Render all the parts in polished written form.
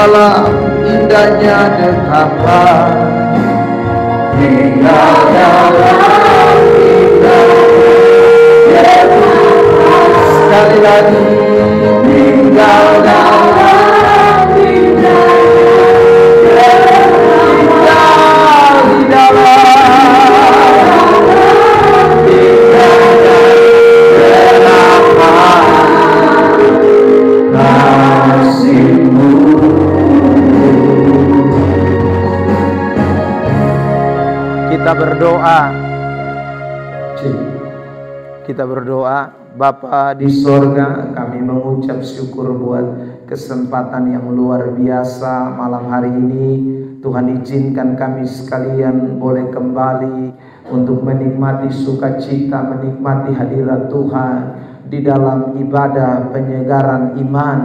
dalam indahnya dekapan, tinggal dalam indahnya dekapan. Sekali lagi, tinggal dalam indahnya dekapan, tinggal di dalam indahnya dekapan kasih-Mu. Kita berdoa, kita berdoa. Bapa di sorga, kami mengucap syukur buat kesempatan yang luar biasa malam hari ini. Tuhan izinkan kami sekalian boleh kembali untuk menikmati sukacita, menikmati hadirat Tuhan di dalam ibadah penyegaran iman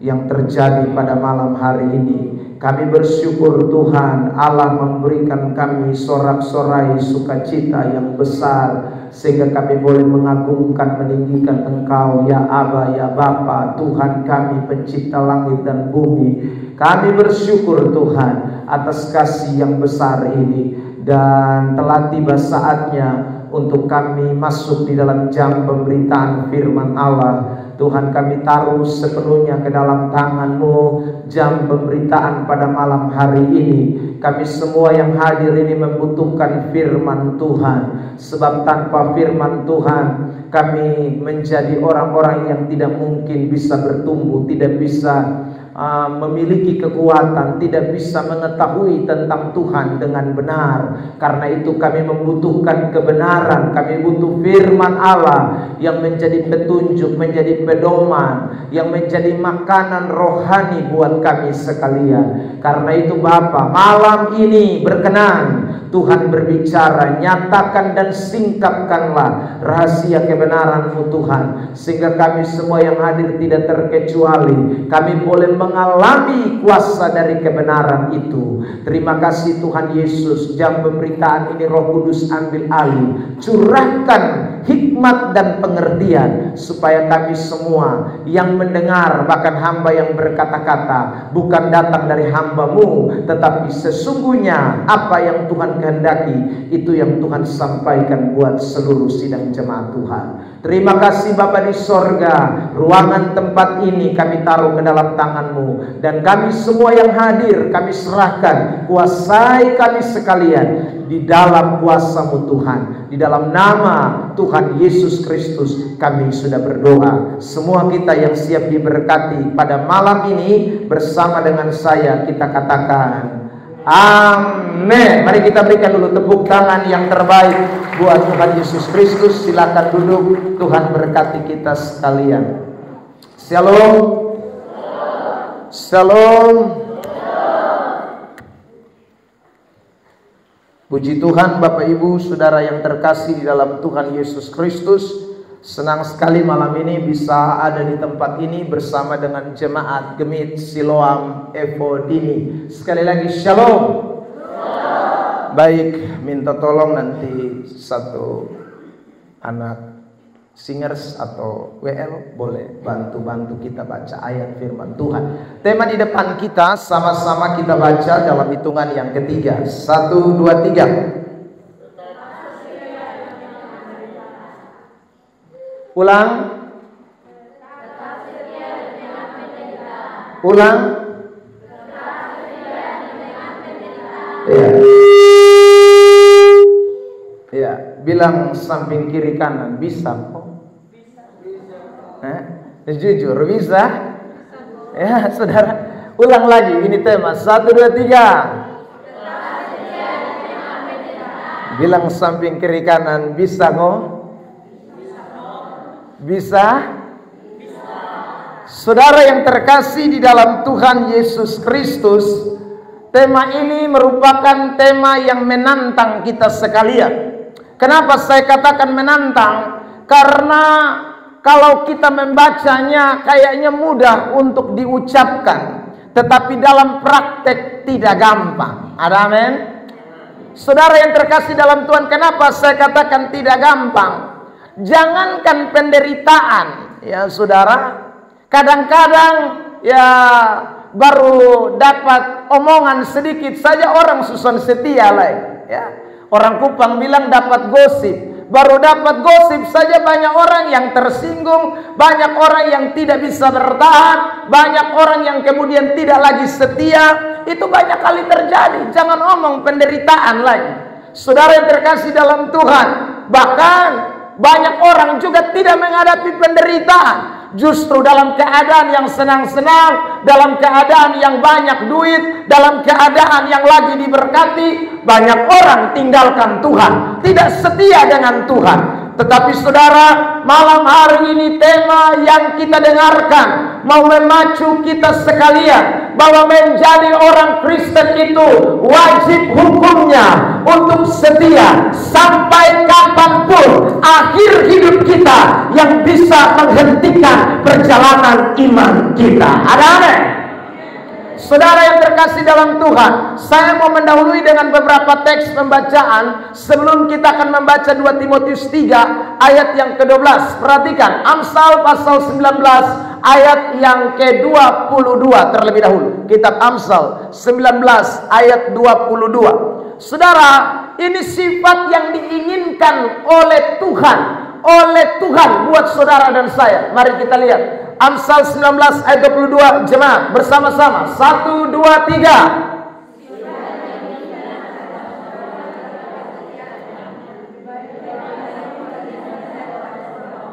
yang terjadi pada malam hari ini. Kami bersyukur Tuhan Allah memberikan kami sorak-sorai sukacita yang besar, sehingga kami boleh mengagungkan, meninggikan Engkau ya Aba, ya Bapa, Tuhan kami pencipta langit dan bumi. Kami bersyukur Tuhan atas kasih yang besar ini, dan telah tiba saatnya untuk kami masuk di dalam jam pemberitaan firman Allah. Tuhan, kami taruh sepenuhnya ke dalam tangan-Mu jam pemberitaan pada malam hari ini. Kami semua yang hadir ini membutuhkan firman Tuhan, sebab tanpa firman Tuhan kami menjadi orang-orang yang tidak mungkin bisa bertumbuh, tidak bisa memiliki kekuatan, tidak bisa mengetahui tentang Tuhan dengan benar. Karena itu kami membutuhkan kebenaran, kami butuh firman Allah yang menjadi petunjuk, menjadi pedoman, yang menjadi makanan rohani buat kami sekalian. Karena itu Bapa, malam ini berkenan Tuhan berbicara, nyatakan dan singkapkanlah rahasia kebenaran-Mu Tuhan, sehingga kami semua yang hadir tidak terkecuali, kami boleh mengalami kuasa dari kebenaran itu. Terima kasih Tuhan Yesus. Jam pemberitaan ini Roh Kudus ambil alih, curahkan hikmat dan pengertian, supaya kami semua yang mendengar, bahkan hamba yang berkata-kata, bukan datang dari hamba-Mu, tetapi sesungguhnya apa yang Tuhan kehendaki, itu yang Tuhan sampaikan buat seluruh sidang jemaat Tuhan. Terima kasih Bapa di sorga, ruangan tempat ini kami taruh ke dalam tangan-Mu, dan kami semua yang hadir kami serahkan, kuasai kami sekalian di dalam kuasa-Mu Tuhan. Di dalam nama Tuhan Yesus Kristus kami sudah berdoa. Semua kita yang siap diberkati pada malam ini bersama dengan saya, kita katakan amin. Mari kita berikan dulu tepuk tangan yang terbaik buat Tuhan Yesus Kristus. Silakan duduk. Tuhan berkati kita sekalian. Shalom. Shalom. Puji Tuhan, Bapak Ibu Saudara yang terkasih di dalam Tuhan Yesus Kristus. Senang sekali malam ini bisa ada di tempat ini bersama dengan jemaat Gemit Siloam Evo Dini. Sekali lagi shalom. Baik, minta tolong nanti satu anak singers atau WL boleh bantu-bantu kita baca ayat firman Tuhan. Tema di depan kita sama-sama kita baca dalam hitungan yang ketiga. 1, 2, 3. Ulang. Ulang. Ya. Ya, bilang samping kiri kanan, bisa kok. Jujur bisa. Ya, saudara, ulang lagi. Ini tema 1, 2, 3. Bilang samping kiri kanan, bisa kok. Bisa? Saudara yang terkasih di dalam Tuhan Yesus Kristus, tema ini merupakan tema yang menantang kita sekalian. Kenapa saya katakan menantang? Karena kalau kita membacanya kayaknya mudah untuk diucapkan, tetapi dalam praktek tidak gampang. Ada amin? Saudara yang terkasih dalam Tuhan, kenapa saya katakan tidak gampang? Jangankan penderitaan, ya saudara, kadang-kadang ya baru dapat omongan sedikit saja orang susun setia lah ya. Orang Kupang bilang dapat gosip. Baru dapat gosip saja banyak orang yang tersinggung, banyak orang yang tidak bisa bertahan, banyak orang yang kemudian tidak lagi setia. Itu banyak kali terjadi. Jangan omong penderitaan lagi. Saudara yang terkasih dalam Tuhan, bahkan banyak orang juga tidak menghadapi penderitaan. Justru dalam keadaan yang senang-senang, dalam keadaan yang banyak duit, dalam keadaan yang lagi diberkati, banyak orang tinggalkan Tuhan, tidak setia dengan Tuhan. Tetapi saudara, malam hari ini tema yang kita dengarkan mau memacu kita sekalian bahwa menjadi orang Kristen itu wajib hukumnya untuk setia sampai kapanpun akhir hidup kita yang bisa menghentikan perjalanan iman kita. Ada aneh? Saudara yang terkasih dalam Tuhan, saya mau mendahului dengan beberapa teks pembacaan sebelum kita akan membaca 2 Timotius 3 ayat yang ke-12. Perhatikan, Amsal pasal 19 ayat yang ke-22 terlebih dahulu. Kitab Amsal 19 ayat 22. Saudara, ini sifat yang diinginkan oleh Tuhan buat saudara dan saya. Mari kita lihat Amsal 19 ayat 22, jemaat bersama-sama. 1, 2, 3.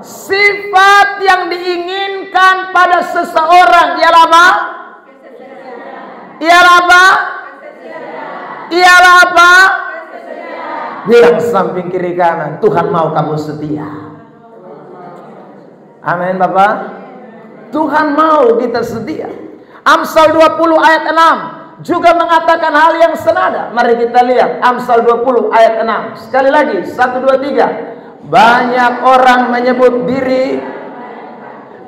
Sifat yang diinginkan pada seseorang ialah apa? Ialah apa? Ialah apa? Bilang samping kiri kanan, Tuhan mau kamu setia. Amin Bapak. Tuhan mau kita setia. Amsal 20 ayat 6 juga mengatakan hal yang senada. Mari kita lihat Amsal 20 ayat 6. Sekali lagi, 1, 2, 3. Banyak orang menyebut diri,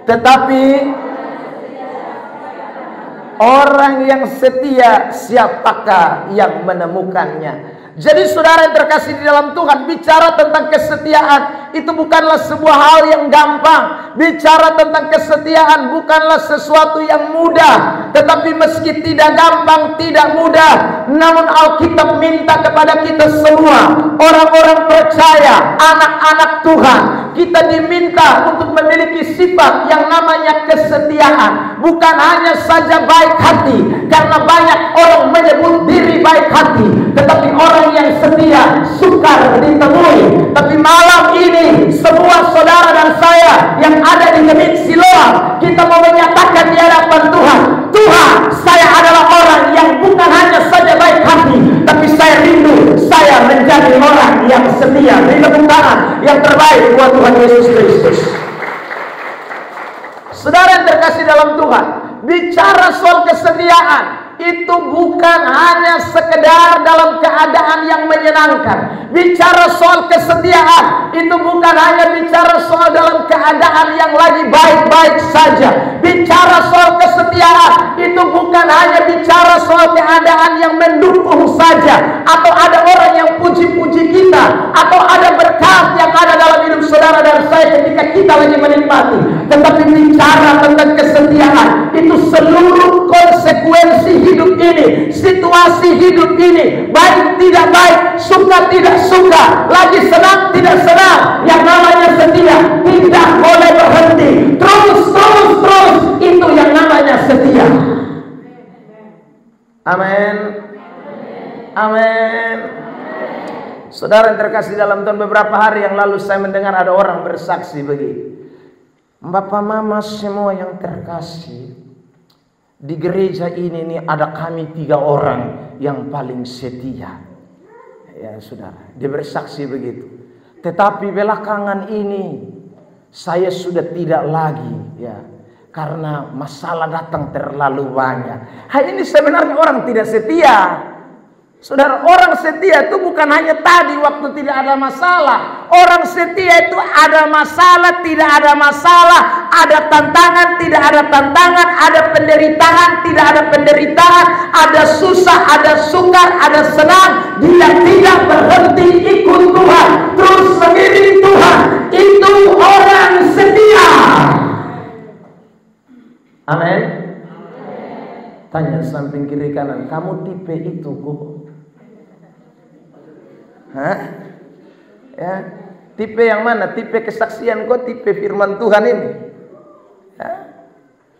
tetapi orang yang setia siapakah yang menemukannya? Jadi saudara yang terkasih di dalam Tuhan, bicara tentang kesetiaan itu bukanlah sebuah hal yang gampang. Bicara tentang kesetiaan bukanlah sesuatu yang mudah. Tetapi meski tidak gampang, tidak mudah, namun Alkitab minta kepada kita semua, orang-orang percaya, anak-anak Tuhan, kita diminta untuk memiliki sifat yang namanya kesetiaan. Bukan hanya saja baik hati, karena banyak orang menyebut diri baik hati, tetapi orang yang setia sukar ditemui. Tapi malam ini semua saudara dan saya yang ada di Gemit Siloam, kita mau menyatakan di hadapan Tuhan, Tuhan, saya adalah orang yang bukan hanya saja baik hati, tapi saya rindu saya menjadi orang yang setia. Beri tepuk tangan yang terbaik buat Tuhan Yesus Kristus. Saudara yang terkasih dalam Tuhan, bicara soal kesetiaan itu bukan hanya sekedar dalam keadaan yang menyenangkan. Bicara soal kesetiaan itu bukan hanya bicara soal dalam keadaan yang lagi baik-baik saja. Bicara soal kesetiaan itu bukan hanya bicara soal keadaan yang mendukung saja, atau ada orang yang puji-puji kita, atau ada berkat yang ada dalam hidup saudara dan saya ketika kita lagi menikmati. Tetapi bicara tentang kesetiaan itu seluruh konsekuensi hidup ini, situasi hidup ini, baik tidak baik, suka tidak suka, lagi senang tidak senang, yang namanya setia tidak boleh berhenti, terus itu yang namanya setia. Amin. Amin. Saudara yang terkasih dalam Tuhan, beberapa hari yang lalu saya mendengar ada orang bersaksi begini, Bapak Mama semua yang terkasih, di gereja ini nih ada kami 3 orang yang paling setia. Ya saudara, dia bersaksi begitu. Tetapi belakangan ini saya sudah tidak lagi, ya, karena masalah datang terlalu banyak. Hal ini sebenarnya orang tidak setia. Saudara, orang setia itu bukan hanya tadi waktu tidak ada masalah. Orang setia itu ada masalah, tidak ada masalah, ada tantangan, tidak ada tantangan, ada penderitaan, tidak ada penderitaan, ada susah, ada sukar, ada senang. Dia tidak berhenti ikut Tuhan, terus mengiring Tuhan. Itu orang setia. Amin. Tanya samping kiri kanan, kamu tipe itu kok? Hah? Ya, tipe yang mana? Tipe kesaksian kok, tipe firman Tuhan ini? Ya.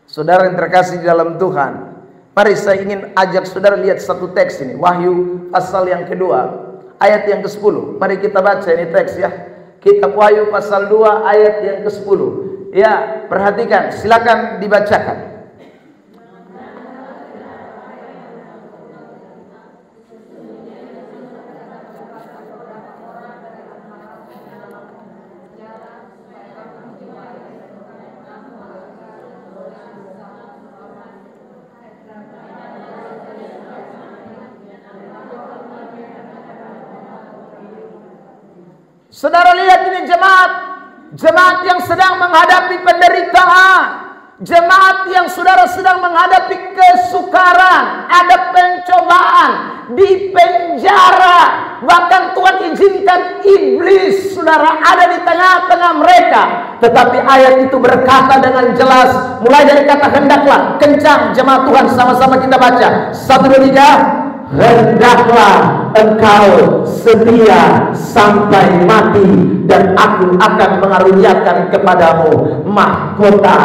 Saudara yang terkasih di dalam Tuhan, mari saya ingin ajak saudara lihat satu teks ini, Wahyu pasal yang kedua, ayat yang ke-10. Mari kita baca ini teks ya. Kitab Wahyu pasal 2 ayat yang ke-10. Ya, perhatikan, silakan dibacakan. Saudara lihat ini jemaat yang sedang menghadapi penderitaan, jemaat yang saudara sedang menghadapi kesukaran, ada pencobaan, di penjara, bahkan Tuhan izinkan iblis saudara ada di tengah-tengah mereka. Tetapi ayat itu berkata dengan jelas, mulai dari kata hendaklah, kencang jemaat Tuhan, sama-sama kita baca. 1, 2, 3. Hendaklah engkau setia sampai mati, dan aku akan mengaruniakan kepadamu mahkota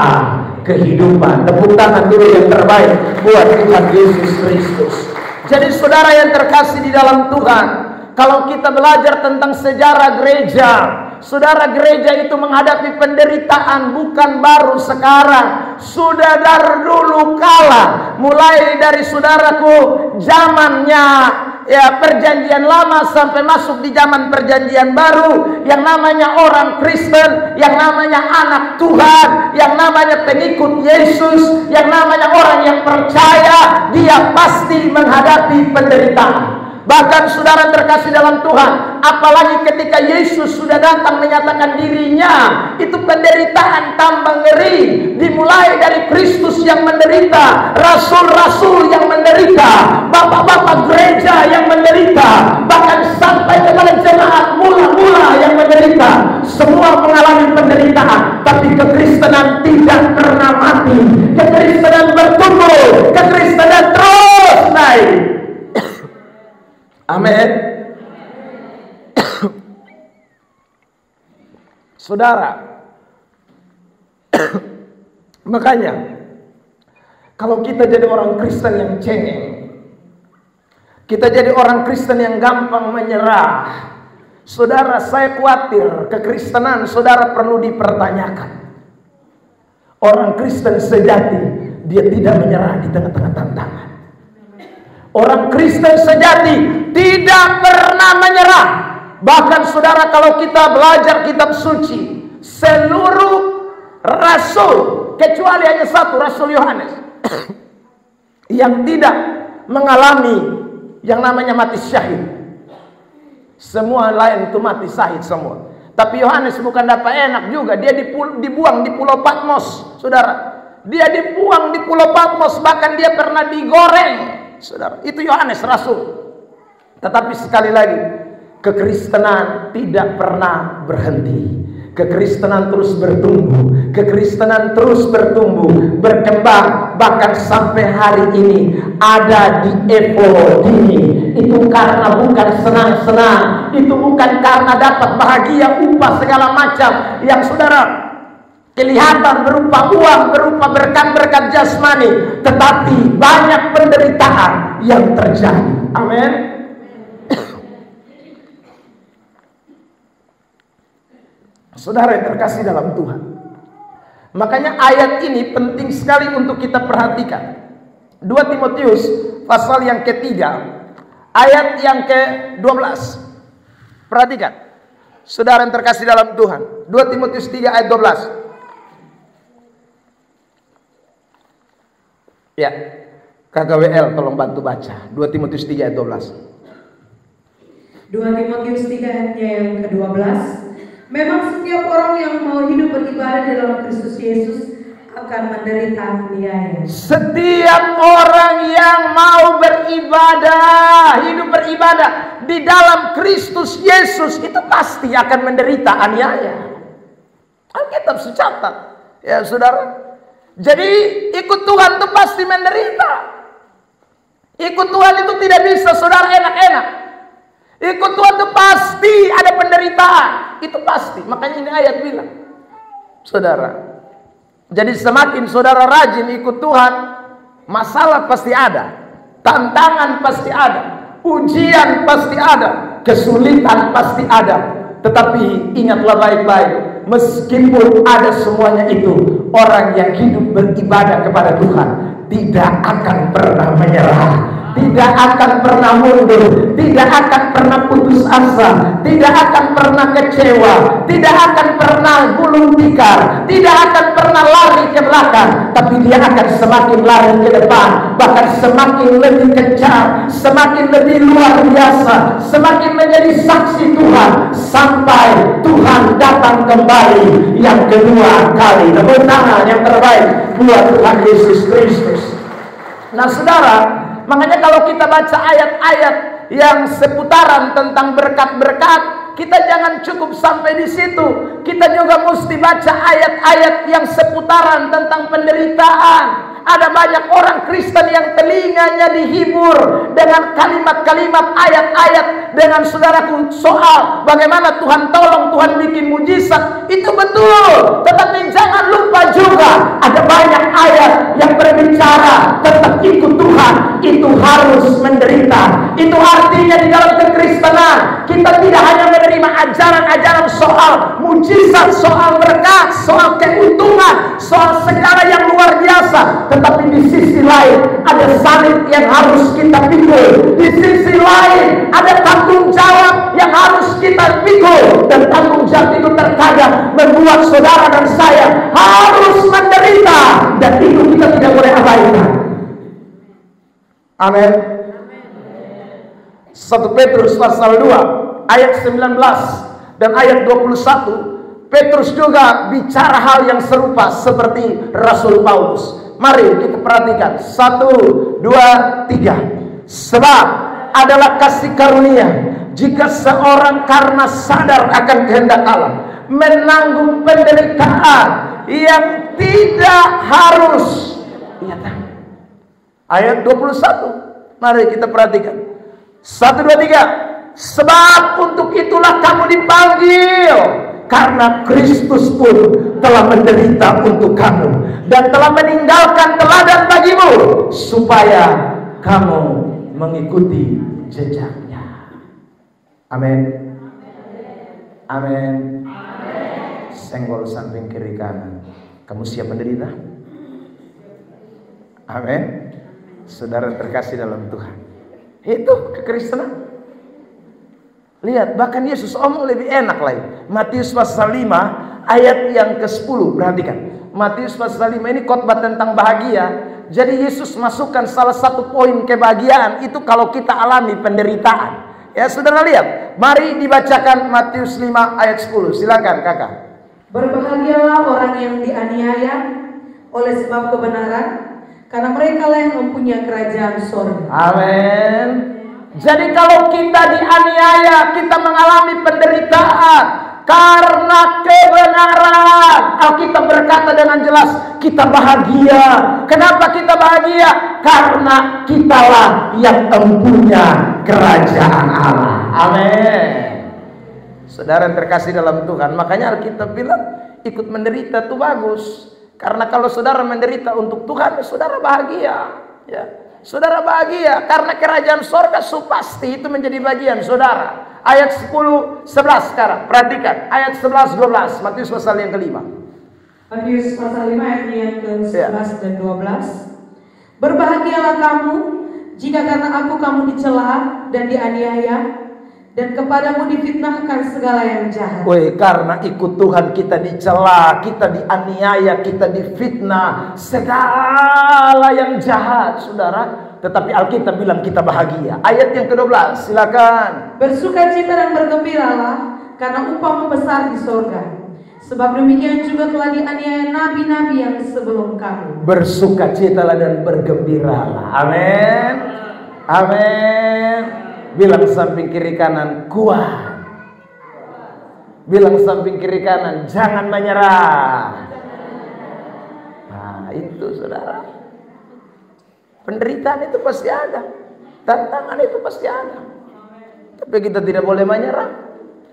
kehidupan. Tepuk tangan dulu yang terbaik buat Tuhan Yesus Kristus. Jadi saudara yang terkasih di dalam Tuhan, kalau kita belajar tentang sejarah gereja, saudara, gereja itu menghadapi penderitaan bukan baru sekarang, sudah dari dulu kala. Mulai dari saudaraku zamannya ya perjanjian lama sampai masuk di zaman perjanjian baru, yang namanya orang Kristen, yang namanya anak Tuhan, yang namanya pengikut Yesus, yang namanya orang yang percaya, dia pasti menghadapi penderitaan. Bahkan saudara terkasih dalam Tuhan, apalagi ketika Yesus sudah datang menyatakan dirinya, itu penderitaan tambah ngeri. Dimulai dari Kristus yang menderita, rasul-rasul yang menderita, bapak-bapak gereja yang menderita, bahkan sampai kepada jemaat mula-mula yang menderita. Semua mengalami penderitaan, tapi kekristenan tidak pernah mati. Kekristenan bertumbuh, kekristenan terus naik. Amin. Saudara, makanya kalau kita jadi orang Kristen yang cengeng, kita jadi orang Kristen yang gampang menyerah, saudara, saya khawatir kekristenan saudara perlu dipertanyakan. Orang Kristen sejati, dia tidak menyerah di tengah-tengah tantangan. Orang Kristen sejati tidak pernah menyerah. Bahkan saudara, kalau kita belajar kitab suci, seluruh rasul, kecuali hanya satu, Rasul Yohanes, yang tidak mengalami yang namanya mati syahid. Semua lain itu mati syahid semua. Tapi Yohanes bukan dapat enak juga, dia dibuang di Pulau Patmos, saudara. Dia dibuang di Pulau Patmos, bahkan dia pernah digoreng. Saudara, itu Yohanes Rasul. Tetapi sekali lagi, kekristenan tidak pernah berhenti. Kekristenan terus bertumbuh, kekristenan terus bertumbuh, berkembang, bahkan sampai hari ini ada di Evo ini. Itu karena bukan senang-senang, itu bukan karena dapat bahagia, upah segala macam yang saudara kelihatan berupa uang, berupa berkat-berkat jasmani, tetapi banyak penderitaan yang terjadi. Amin. Saudara yang terkasih dalam Tuhan, makanya ayat ini penting sekali untuk kita perhatikan. 2 Timotius pasal yang ketiga, ayat yang ke-12. Perhatikan, saudara yang terkasih dalam Tuhan. 2 Timotius 3 ayat 12. Ya, KKWL tolong bantu baca 2 Timotius 3 ayat 12. 2 Timotius 3 ayatnya yang ke-12. Memang setiap orang yang mau hidup beribadah di dalam Kristus Yesus akan menderita aniaya. Setiap orang yang mau beribadah, hidup beribadah di dalam Kristus Yesus, itu pasti akan menderita aniaya. Alkitab mencatat, ya saudara. Jadi ikut Tuhan itu pasti menderita. Ikut Tuhan itu tidak bisa saudara enak-enak. Ikut Tuhan itu pasti ada penderitaan. Itu pasti. Makanya ini ayat bilang, saudara. Jadi semakin saudara rajin ikut Tuhan, masalah pasti ada, tantangan pasti ada, ujian pasti ada, kesulitan pasti ada. Tetapi ingatlah baik-baik, meskipun ada semuanya itu, orang yang hidup beribadah kepada Tuhan tidak akan pernah menyerah, tidak akan pernah mundur, tidak akan pernah putus asa, tidak akan pernah kecewa, tidak akan pernah gulung tikar, tidak akan pernah lari ke belakang, tapi dia akan semakin lari ke depan, bahkan semakin lebih kencang, semakin lebih luar biasa, semakin menjadi saksi Tuhan sampai Tuhan datang kembali yang kedua kali. Tepuk tangan yang terbaik buat Tuhan Yesus Kristus. Nah saudara, makanya kalau kita baca ayat-ayat yang seputaran tentang berkat-berkat, kita jangan cukup sampai di situ. Kita juga mesti baca ayat-ayat yang seputaran tentang penderitaan. Ada banyak orang Kristen yang telinganya dihibur dengan kalimat-kalimat ayat-ayat, dengan saudaraku soal bagaimana Tuhan tolong, Tuhan bikin mujizat. Itu betul, tetapi jangan lupa juga ada banyak ayat yang berbicara tentang ikut Tuhan itu harus menderita. Itu artinya di dalam kekristenan kita tidak hanya menerima ajaran-ajaran soal mujizat, soal berkat, soal keuntungan, soal segala yang luar biasa, tetapi di sisi lain ada salib yang harus kita pikul. Di sisi lain ada tanggung jawab yang harus kita pikul, dan tanggung jawab itu terkadang membuat saudara dan saya harus menderita, dan itu kita tidak boleh abaikan. Amin. 1 Petrus pasal 2 ayat 19 dan ayat 21, Petrus juga bicara hal yang serupa seperti Rasul Paulus. Mari kita perhatikan 1, 2, 3. Sebab adalah kasih karunia jika seorang karena sadar akan kehendak Allah menanggung penderitaan yang tidak harus. Ayat 21, mari kita perhatikan 1, 2, 3. Sebab untuk itulah kamu dipanggil, karena Kristus pun telah menderita untuk kamu dan telah meninggalkan teladan bagimu, supaya kamu mengikuti jejaknya. Amin. Amin. Senggol samping kiri kanan. Kamu siap menderita? Amin. Saudara terkasih dalam Tuhan, itu kekristenan. Lihat, bahkan Yesus omong lebih enak lagi. Matius pasal 5 ayat yang ke-10. Perhatikan, Matius pasal 5 ini khotbah tentang bahagia. Jadi Yesus masukkan salah satu poin kebahagiaan itu kalau kita alami penderitaan. Ya saudara lihat, mari dibacakan Matius 5 ayat 10. Silakan kakak. Berbahagialah orang yang dianiaya oleh sebab kebenaran, karena mereka lah yang mempunyai kerajaan surga. Amin. Jadi kalau kita dianiaya, kita mengalami penderitaan karena kebenaran, Alkitab berkata dengan jelas, kita bahagia. Kenapa kita bahagia? Karena kitalah yang mempunyai kerajaan Allah. Amin. Saudara yang terkasih dalam Tuhan, makanya Alkitab bilang ikut menderita itu bagus. Karena kalau saudara menderita untuk Tuhan, saudara bahagia. Ya, saudara bahagia karena kerajaan sorga pasti itu menjadi bagian saudara. Ayat 10, 11 sekarang. Perhatikan ayat 11, 12 Matius pasal yang kelima. Matius pasal 5 ayat yang ke-11 dan 12. Berbahagialah kamu jika karena aku kamu dicela dan dianiaya, dan kepadamu difitnahkan segala yang jahat. Woi, karena ikut Tuhan kita dicela, kita dianiaya, kita difitnah, segala yang jahat, saudara. Tetapi Alkitab bilang kita bahagia. Ayat yang ke-12, silakan. Bersukacita dan bergembiralah, karena upahmu besar di surga. Sebab demikian juga telah dianiaya nabi-nabi yang sebelum kamu. Bersukacitalah dan bergembiralah. Amin. Amin. Bilang samping kiri kanan, kuat. Bilang samping kiri kanan, jangan menyerah. Nah itu saudara, penderitaan itu pasti ada. Tantangan itu pasti ada. Tapi kita tidak boleh menyerah.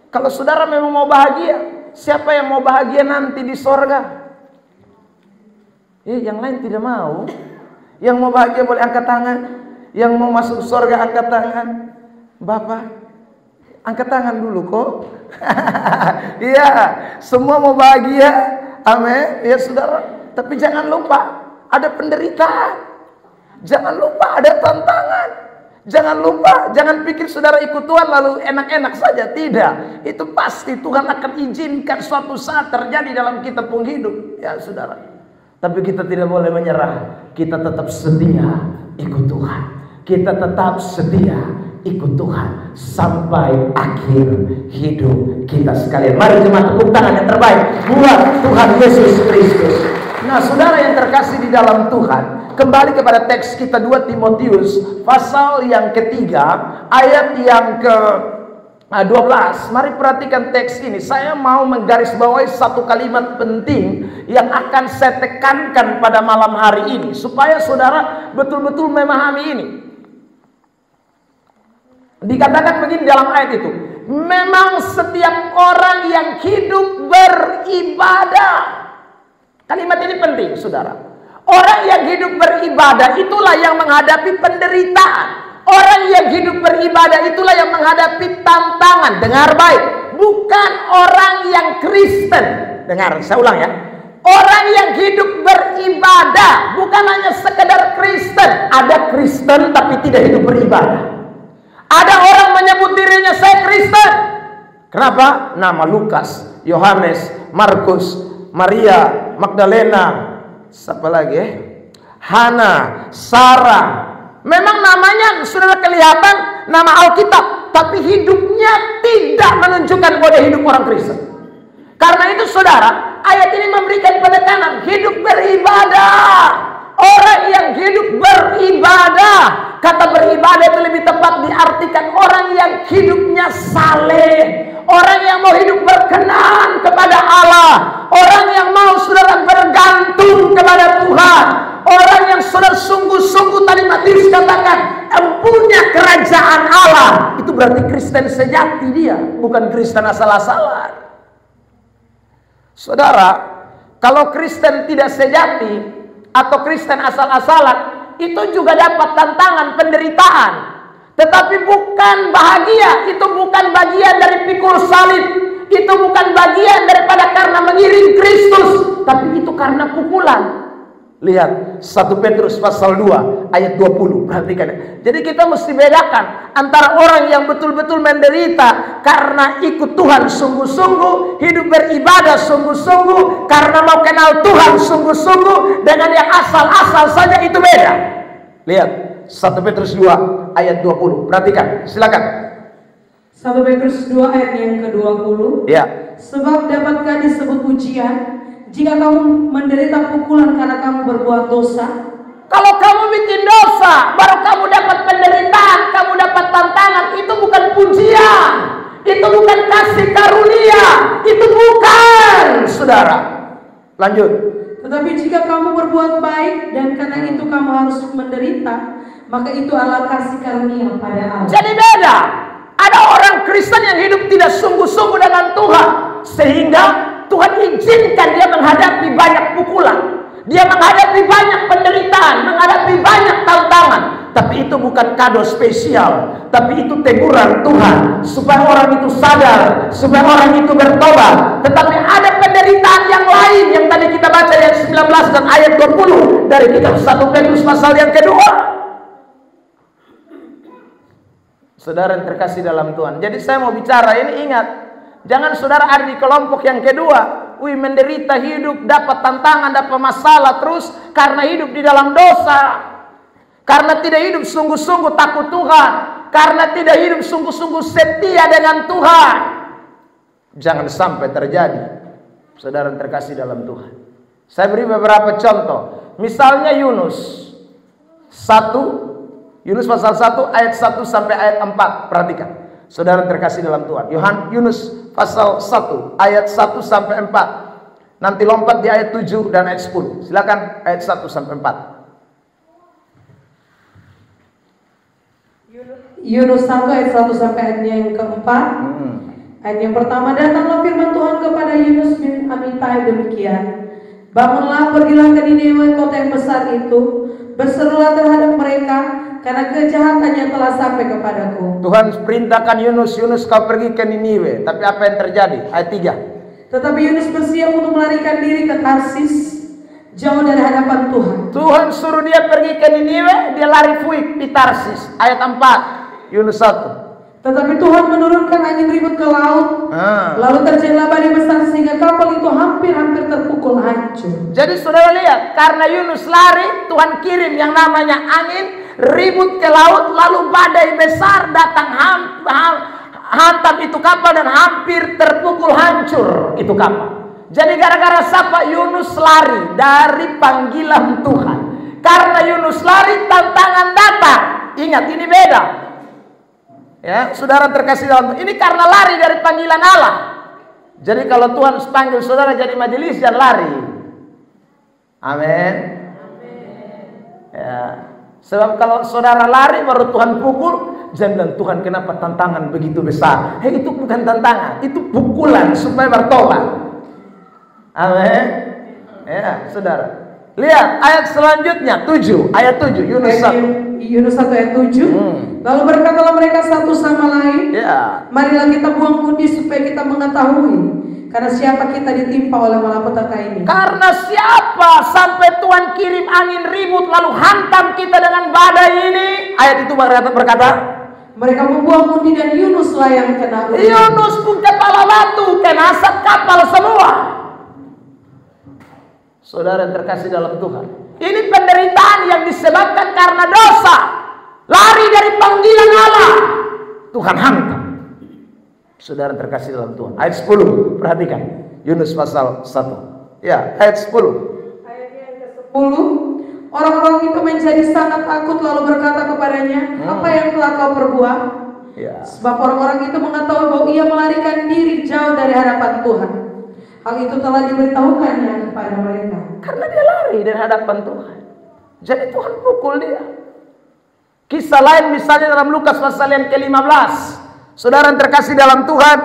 Kalau saudara memang mau bahagia, siapa yang mau bahagia nanti di sorga? Yang lain tidak mau. Yang mau bahagia boleh angkat tangan. Yang mau masuk sorga angkat tangan. Bapak, angkat tangan dulu kok. Iya, semua mau bahagia. Amin. Ya saudara. Tapi jangan lupa ada penderitaan. Jangan lupa ada tantangan. Jangan lupa, jangan pikir saudara ikut Tuhan lalu enak-enak saja. Tidak. Itu pasti Tuhan akan izinkan suatu saat terjadi dalam kita pun hidup. Ya saudara. Tapi kita tidak boleh menyerah. Kita tetap setia ikut Tuhan. Kita tetap setia ikut Tuhan sampai akhir hidup kita sekalian. Mari jemaat tepuk tangan yang terbaik buat Tuhan Yesus Kristus. Nah saudara yang terkasih di dalam Tuhan, kembali kepada teks kita 2 Timotius pasal yang ketiga ayat yang ke 12. Mari perhatikan teks ini. Saya mau menggarisbawahi satu kalimat penting yang akan saya tekankan pada malam hari ini supaya saudara betul-betul memahami ini. Dikatakan begini dalam ayat itu, memang setiap orang yang hidup beribadah. Kalimat ini penting saudara. Orang yang hidup beribadah itulah yang menghadapi penderitaan. Orang yang hidup beribadah itulah yang menghadapi tantangan. Dengar baik, bukan orang yang Kristen. Dengar, saya ulang ya. Orang yang hidup beribadah bukan hanya sekedar Kristen. Ada Kristen tapi tidak hidup beribadah. Ada orang menyebut dirinya saya Kristen. Kenapa? Nama Lukas, Yohanes, Markus, Maria, Magdalena, siapa lagi? Hana, Sarah. Memang namanya sudah kelihatan nama Alkitab, tapi hidupnya tidak menunjukkan bahwa dia hidup orang Kristen. Karena itu saudara, ayat ini memberikan penekanan hidup beribadah. Orang yang hidup beribadah, kata beribadah itu lebih tepat diartikan orang yang hidupnya saleh, orang yang mau hidup berkenan kepada Allah, orang yang mau saudara bergantung kepada Tuhan, orang yang saudara sungguh-sungguh tadi Matius katakan empunya kerajaan Allah. Itu berarti Kristen sejati dia, bukan Kristen asal-asalan. Saudara, kalau Kristen tidak sejati atau Kristen asal-asalan, itu juga dapat tantangan, penderitaan. Tetapi bukan bahagia. Itu bukan bagian dari pikul salib. Itu bukan bagian daripada karena mengiring Kristus, tapi itu karena pukulan. Lihat 1 Petrus pasal 2 ayat 20. Perhatikan. Jadi kita mesti bedakan antara orang yang betul-betul menderita karena ikut Tuhan sungguh-sungguh, hidup beribadah sungguh-sungguh, karena mau kenal Tuhan sungguh-sungguh, dengan yang asal-asal saja, itu beda. Lihat 1 Petrus 2 ayat 20. Perhatikan, silakan. 1 Petrus 2 ayat yang ke-20. Ya. Sebab dapatkah disebut ujian jika kamu menderita pukulan karena kamu berbuat dosa? Kalau kamu bikin dosa, baru kamu dapat penderitaan, kamu dapat tantangan. Itu bukan pujian, itu bukan kasih karunia, itu bukan, saudara. Lanjut. Tetapi jika kamu berbuat baik dan karena itu kamu harus menderita, maka itu adalah kasih karunia pada Allah. Jadi beda. Ada orang Kristen yang hidup tidak sungguh-sungguh dengan Tuhan, sehingga Tuhan izinkan dia menghadapi banyak pukulan, dia menghadapi banyak penderitaan, menghadapi banyak tantangan. Tapi itu bukan kado spesial, tapi itu teguran Tuhan supaya orang itu sadar, supaya orang itu bertobat. Tetapi ada penderitaan yang lain yang tadi kita baca ayat 19 dan ayat 20 dari kitab 1 Petrus pasal yang kedua. Saudara yang terkasih dalam Tuhan, jadi saya mau bicara ini, ingat, jangan saudara ada di kelompok yang kedua. Menderita hidup, dapat tantangan, dapat masalah terus karena hidup di dalam dosa, karena tidak hidup sungguh-sungguh takut Tuhan, karena tidak hidup sungguh-sungguh setia dengan Tuhan. Jangan sampai terjadi, saudara yang terkasih dalam Tuhan. Saya beri beberapa contoh. Misalnya Yunus pasal 1 ayat 1 sampai ayat 4. Perhatikan, saudara terkasih dalam Tuhan. Yunus pasal 1 ayat 1 sampai 4. Nanti lompat di ayat 7 dan ayat 10. Silakan ayat 1 sampai 4. Yunus 1 ayat 1 sampai ayatnya yang keempat. Ayat yang pertama, datanglah firman Tuhan kepada Yunus bin Amittai demikian. Bangunlah, pergilah ke Niniwe, kota yang besar itu. Berserulah terhadap mereka, karena kejahatannya telah sampai kepadaku. Tuhan perintahkan Yunus, Yunus kau pergi ke Niniwe. Tapi apa yang terjadi? Ayat 3. Tetapi Yunus bersiap untuk melarikan diri ke Tarsis, jauh dari hadapan Tuhan. Tuhan suruh dia pergi ke Niniwe, dia lari fuik di Tarsis. Ayat 4, Yunus 1. Tetapi Tuhan menurunkan angin ribut ke laut, lalu terjadilah badai besar sehingga kapal itu hampir-hampir terpukul hancur. Jadi saudara lihat, karena Yunus lari, Tuhan kirim yang namanya angin ribut ke laut, lalu badai besar datang hantam itu kapal dan hampir terpukul hancur itu kapal. Jadi gara-gara siapa? Yunus lari dari panggilan Tuhan. Karena Yunus lari, tantangan datang. Ingat, ini beda. Ya, saudara terkasih dalam Tuhan, ini karena lari dari panggilan Allah. Jadi kalau Tuhan panggil saudara jadi majelis, jangan lari. Amin. Ya. Sebab kalau saudara lari baru Tuhan pukul, jangan bilang Tuhan kenapa tantangan begitu besar. Itu bukan tantangan, itu pukulan supaya bertobat. Amin. Ya, saudara. Lihat ayat selanjutnya 7, ayat 7 Yunus 1. Yunus 1 ayat 7. Lalu berkatalah mereka satu sama lain, marilah kita buang undi supaya kita mengetahui karena siapa kita ditimpa oleh malapetaka ini. Karena siapa sampai Tuhan kirim angin ribut lalu hantam kita dengan badai ini. Ayat itu berkata, mereka membuang undi dan Yunuslah yang kena undi. Yunus pun kepala batu, kena asap kapal semua. Saudara yang terkasih dalam Tuhan, ini penderitaan yang disebabkan karena dosa. Lari dari panggilan Allah, Tuhan hantam. Saudara yang terkasih dalam Tuhan, ayat 10, perhatikan Yunus pasal 1. Ya, ayat 10. Ayatnya yang ke-10. Orang-orang itu menjadi sangat takut lalu berkata kepadanya, apa yang telah kau perbuat? Ya. Sebab orang-orang itu mengetahui bahwa ia melarikan diri jauh dari hadapan Tuhan. Hal itu telah diberitahukannya kepada mereka. Karena dia lari dari hadapan Tuhan, jadi Tuhan pukul dia. Kisah lain misalnya dalam Lukas pasal yang ke-15. Saudara yang terkasih dalam Tuhan,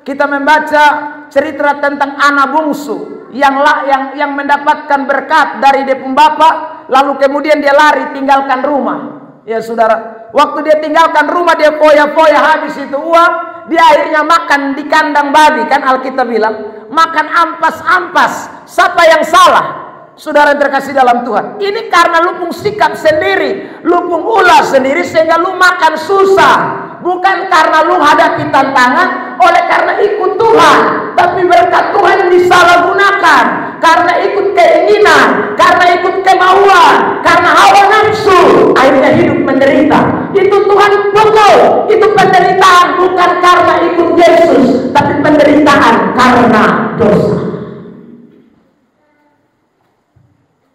kita membaca cerita tentang anak bungsu yang mendapatkan berkat dari dia pembapa, lalu kemudian dia lari tinggalkan rumah. Ya saudara, waktu dia tinggalkan rumah dia foya-foya habis itu uang, dia akhirnya makan di kandang babi. Kan Alkitab bilang makan ampas-ampas. Siapa yang salah? Saudara yang terkasih dalam Tuhan, ini karena lu pun sikap sendiri, lu pun ulah sendiri sehingga lu makan susah. Bukan karena lu hadapi tantangan, oleh karena ikut Tuhan. Tapi berkat Tuhan disalahgunakan karena ikut keinginan, karena ikut kemauan, karena hawa nafsu, akhirnya hidup menderita. Itu Tuhan pukul. Itu penderitaan bukan karena ikut Yesus, tapi penderitaan karena dosa.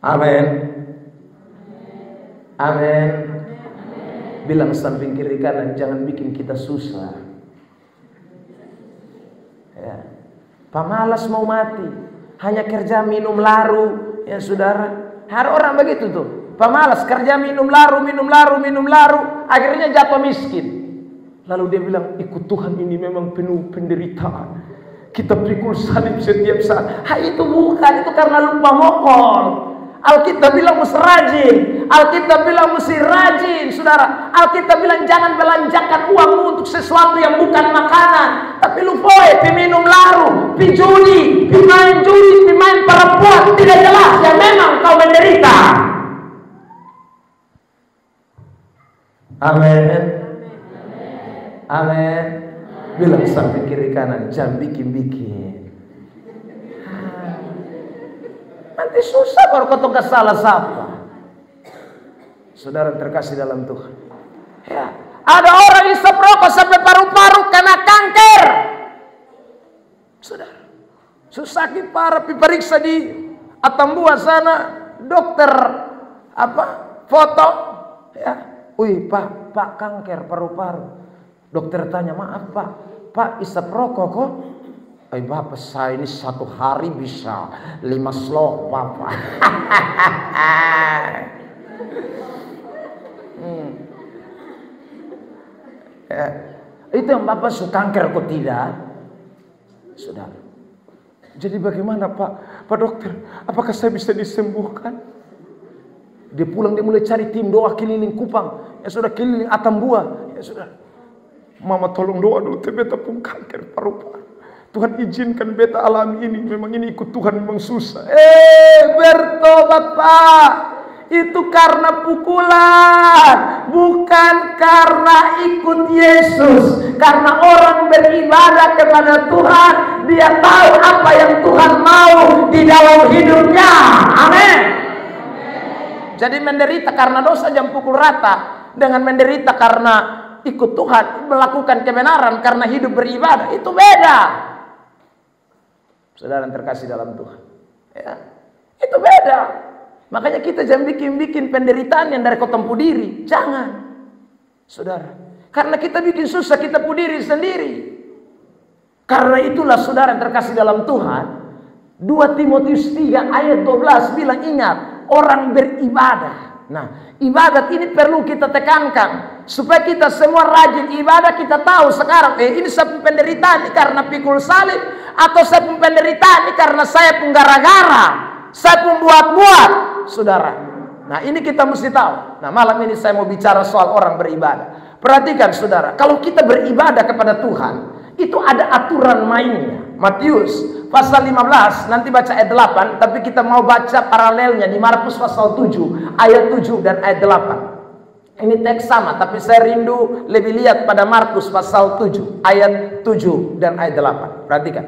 Amin. Amin. Bilang samping kiri kanan, jangan bikin kita susah. Ya. Pemalas mau mati, hanya kerja minum laru, ya saudara. Hari orang begitu tuh, pemalas kerja minum laru, akhirnya jatuh miskin. Lalu dia bilang, ikut Tuhan ini memang penuh penderitaan. Kita pikul salib setiap saat. Itu bukan, itu karena lupa mokol. Alkitab bilang mesti rajin. Alkitab bilang mesti rajin, saudara. Alkitab bilang jangan belanjakan uangmu untuk sesuatu yang bukan makanan. Tapi lu poe, minum laru, judi, main judi, main perempuan, tidak jelas. Ya memang kau menderita. Amin. Amin. Bilang sampai kiri kanan, jangan bikin-bikin. Nanti susah kalau kau gak salah siapa. Saudara terkasih dalam Tuhan, ya, ada orang isap rokok sampai paru-paru kena kanker. Saudara, susah parah, diperiksa di Atambua sana, dokter foto, ya, wih pak kanker paru-paru. Dokter tanya, maaf pak isap rokok kok? Bapak saya ini satu hari bisa 5 slok Bapak. Ya. Itu yang Bapak suka kanker kok tidak? Saudara. Jadi bagaimana Pak dokter? Apakah saya bisa disembuhkan? Dia pulang, dia mulai cari tim doa keliling Kupang. Ya sudah, keliling Atambua. Ya sudah. Mama tolong doa dulu, beta pun kanker paru-paru. Tuhan izinkan beta alami ini. Memang ini ikut Tuhan memang susah. Bertobat Pak. Itu karena pukulan, bukan karena ikut Yesus. Karena orang beribadah kepada Tuhan, dia tahu apa yang Tuhan mau di dalam hidupnya. Amin. Jadi menderita karena dosa jangan pukul rata dengan menderita karena ikut Tuhan, melakukan kebenaran karena hidup beribadah. Itu beda. Saudara yang terkasih dalam Tuhan, ya, itu beda. Makanya kita jangan bikin penderitaan yang dari kau tempuh diri. Jangan, saudara. Karena kita bikin susah, kita tempuh diri sendiri. Karena itulah saudara yang terkasih dalam Tuhan, 2 Timotius 3 ayat 12 bilang, ingat, orang beribadah. Nah, ibadat ini perlu kita tekankan. Supaya kita semua rajin ibadah, kita tahu sekarang, ini saya penderitaan ini karena pikul salib. Atau saya penderitaan ini karena saya pun gara-gara. Saya pun buat-buat, saudara. Nah, ini kita mesti tahu. Nah, malam ini saya mau bicara soal orang beribadah. Perhatikan saudara, kalau kita beribadah kepada Tuhan, itu ada aturan mainnya. Matius pasal 15, nanti baca ayat 8, tapi kita mau baca paralelnya di Markus pasal 7, ayat 7 dan ayat 8. Ini teks sama, tapi saya rindu lebih lihat pada Markus pasal 7, ayat 7 dan ayat 8. Perhatikan.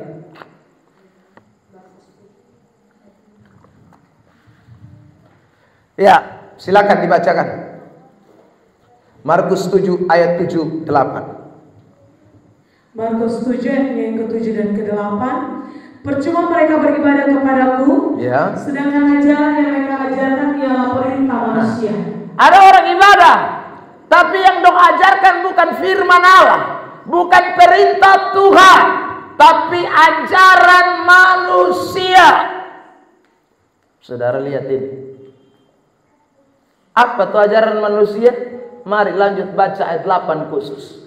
Ya, silakan dibacakan. Markus 7 ayat 7 8. Markus 7 ayat yang ke-7 dan ke-8. Percuma mereka beribadah kepadaku, ya, sedangkan ajaran yang mereka ajarkan ialah perintah manusia. Ada orang ibadah, tapi yang dong ajarkan bukan firman Allah, bukan perintah Tuhan, tapi ajaran manusia. Saudara lihat ini. Apa tuh ajaran manusia? Mari lanjut baca ayat 8 khusus.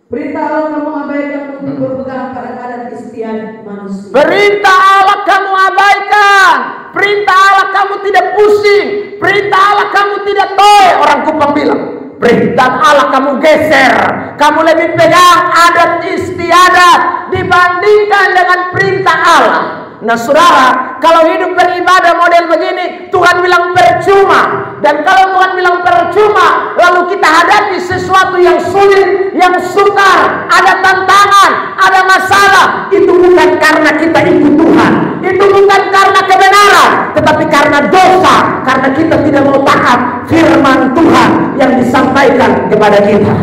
Perintah Allah kamu abaikan untuk berpegang pada adat istiadat manusia. Perintah Allah kamu abaikan. Perintah Allah kamu tidak pusing. Perintah Allah kamu tidak toy. Orang Kupang bilang, perintah Allah kamu geser. Kamu lebih pegang adat istiadat dibandingkan dengan perintah Allah. Nah saudara, kalau hidup beribadah model begini, Tuhan bilang percuma. Dan kalau Tuhan bilang percuma, lalu kita hadapi sesuatu yang sulit, yang sukar, ada tantangan, ada masalah, itu bukan karena kita ikut Tuhan, itu bukan karena kebenaran, tetapi karena dosa, karena kita tidak mau taat firman Tuhan yang disampaikan kepada kita.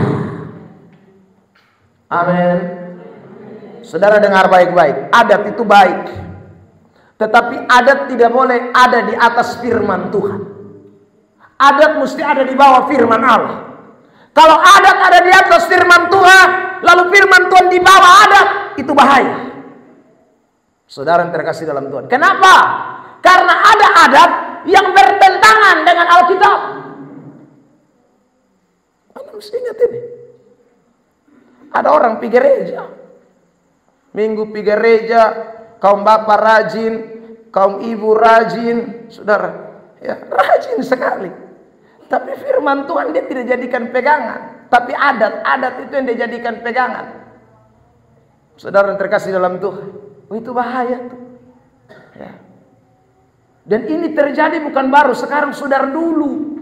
Amin. Saudara dengar baik-baik, adat itu baik. Tetapi adat tidak boleh ada di atas firman Tuhan. Adat mesti ada di bawah firman Allah. Kalau adat ada di atas firman Tuhan, lalu firman Tuhan di bawah adat, itu bahaya. Saudara yang terkasih dalam Tuhan. Kenapa? Karena ada adat yang bertentangan dengan Alkitab. Anda mesti ingat ini. Ada orang pergi gereja, minggu pergi gereja, kaum bapak rajin, kaum ibu rajin, saudara, ya rajin sekali. Tapi firman Tuhan dia tidak jadikan pegangan, tapi adat itu yang dia jadikan pegangan. Saudara yang terkasih dalam Tuhan, itu bahaya tuh. Ya. Dan ini terjadi bukan baru, sekarang saudara dulu.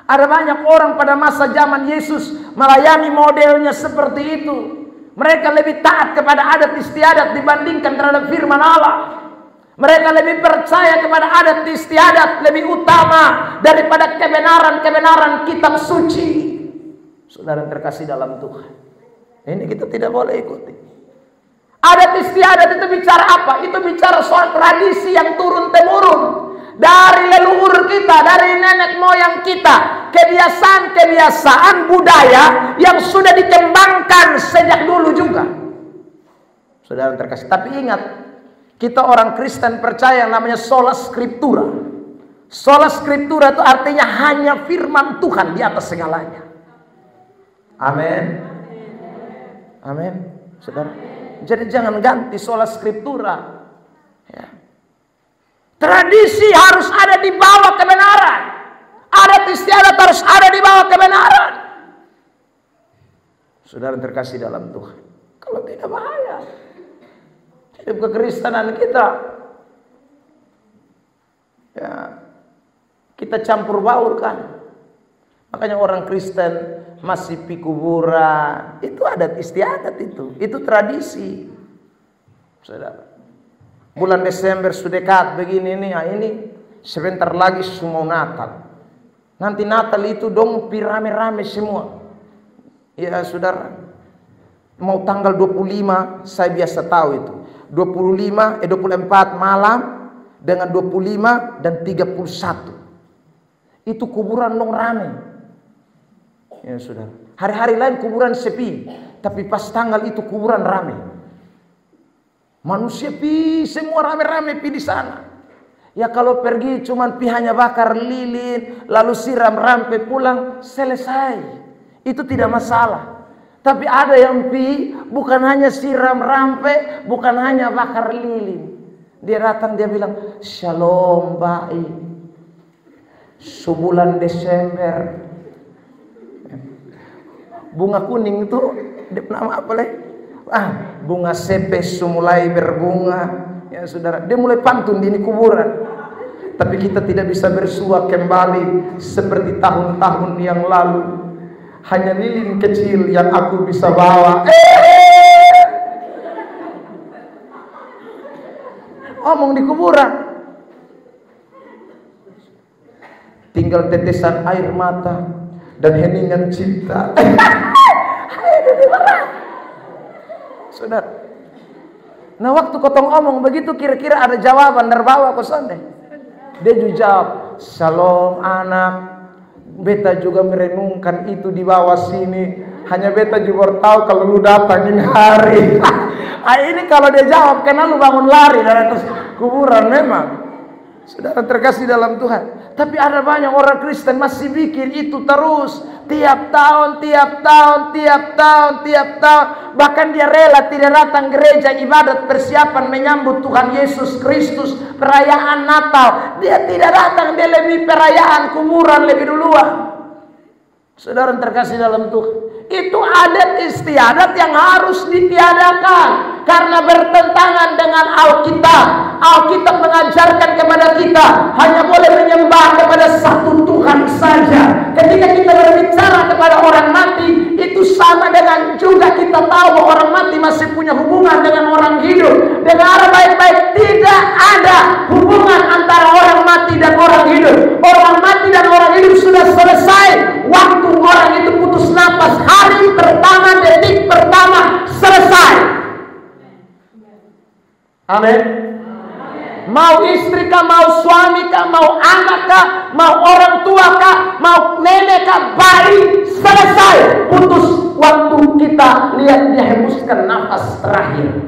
Ada banyak orang pada masa zaman Yesus melayani modelnya seperti itu. Mereka lebih taat kepada adat istiadat dibandingkan terhadap firman Allah. Mereka lebih percaya kepada adat istiadat lebih utama daripada kebenaran kitab suci. Saudara terkasih dalam Tuhan, ini kita tidak boleh ikuti. Adat istiadat itu bicara apa? Itu bicara soal tradisi yang turun-temurun dari leluhur kita, dari nenek moyang kita, kebiasaan-kebiasaan budaya yang sudah dikembangkan sejak dulu juga. Saudara terkasih, tapi ingat, kita orang Kristen percaya yang namanya sola scriptura. Sola scriptura itu artinya hanya firman Tuhan di atas segalanya. Amin. Amin, saudara. Jadi jangan ganti sola scriptura. Ya. Tradisi harus ada di bawah kebenaran. Adat istiadat harus ada di bawah kebenaran. Saudara terkasih dalam Tuhan. Kalau tidak bahaya. Hidup kekristenan kita. Ya, kita campur baurkan. Makanya orang Kristen masih pi kuburan. Itu adat istiadat itu. Itu tradisi. Saudara. Bulan Desember sudah dekat begini nih. Nah ini sebentar lagi semua Natal. Nanti Natal itu dong pi rame-rame semua. Ya saudara. Mau tanggal 25 saya biasa tahu itu. 24 malam dengan 25 dan 31. Itu kuburan dong rame. Ya saudara. Hari-hari lain kuburan sepi, tapi pas tanggal itu kuburan rame. Manusia pi semua rame-rame pi di sana. Ya kalau pergi cuman pi hanya bakar lilin, lalu siram rampe pulang, selesai. Itu tidak masalah. Tapi ada yang pi bukan hanya siram rampe, bukan hanya bakar lilin. Dia datang dia bilang, "Shalom, baik. Sebulan Desember." Bunga kuning itu nama apa leh? Bunga sepes mulai berbunga. Ya saudara, dia mulai pantun di ini kuburan. Tapi kita tidak bisa bersua kembali seperti tahun-tahun yang lalu. Hanya lilin kecil yang aku bisa bawa. Omong di kuburan. Tinggal tetesan air mata dan heningan cinta. Saudara. Nah waktu kotong omong begitu kira-kira ada jawaban terbawa ke sana. Dia juga jawab, "Shalom anak, beta juga merenungkan itu di bawah sini. Hanya beta juga tahu kalau lu datang ini hari." Ini kalau dia jawab, karena lu bangun lari dari atas kuburan memang. Saudara terkasih dalam Tuhan. Tapi ada banyak orang Kristen masih bikin itu terus. Tiap tahun. Bahkan dia rela tidak datang gereja ibadat persiapan menyambut Tuhan Yesus Kristus. Perayaan Natal. Dia tidak datang. Dia lebih perayaan kuburan lebih duluan. Saudara terkasih dalam Tuhan. Itu adat istiadat yang harus ditiadakan. Karena bertentangan dengan Alkitab. Alkitab mengajarkan kepada kita hanya boleh menyembah kepada satu Tuhan saja. Ketika kita berbicara kepada orang mati, itu sama dengan juga kita tahu bahwa orang mati masih punya hubungan dengan orang hidup. Dengar baik-baik, tidak ada hubungan antara orang mati dan orang hidup. Orang mati dan orang hidup sudah selesai. Waktu orang itu putus napas, hari pertama, detik pertama, selesai. Amin. Mau istri kah, mau suami kah, mau anak kah, mau orang tua kah, mau nenek kah, bayi, selesai. Putus waktu kita lihat dia hembuskan nafas terakhir.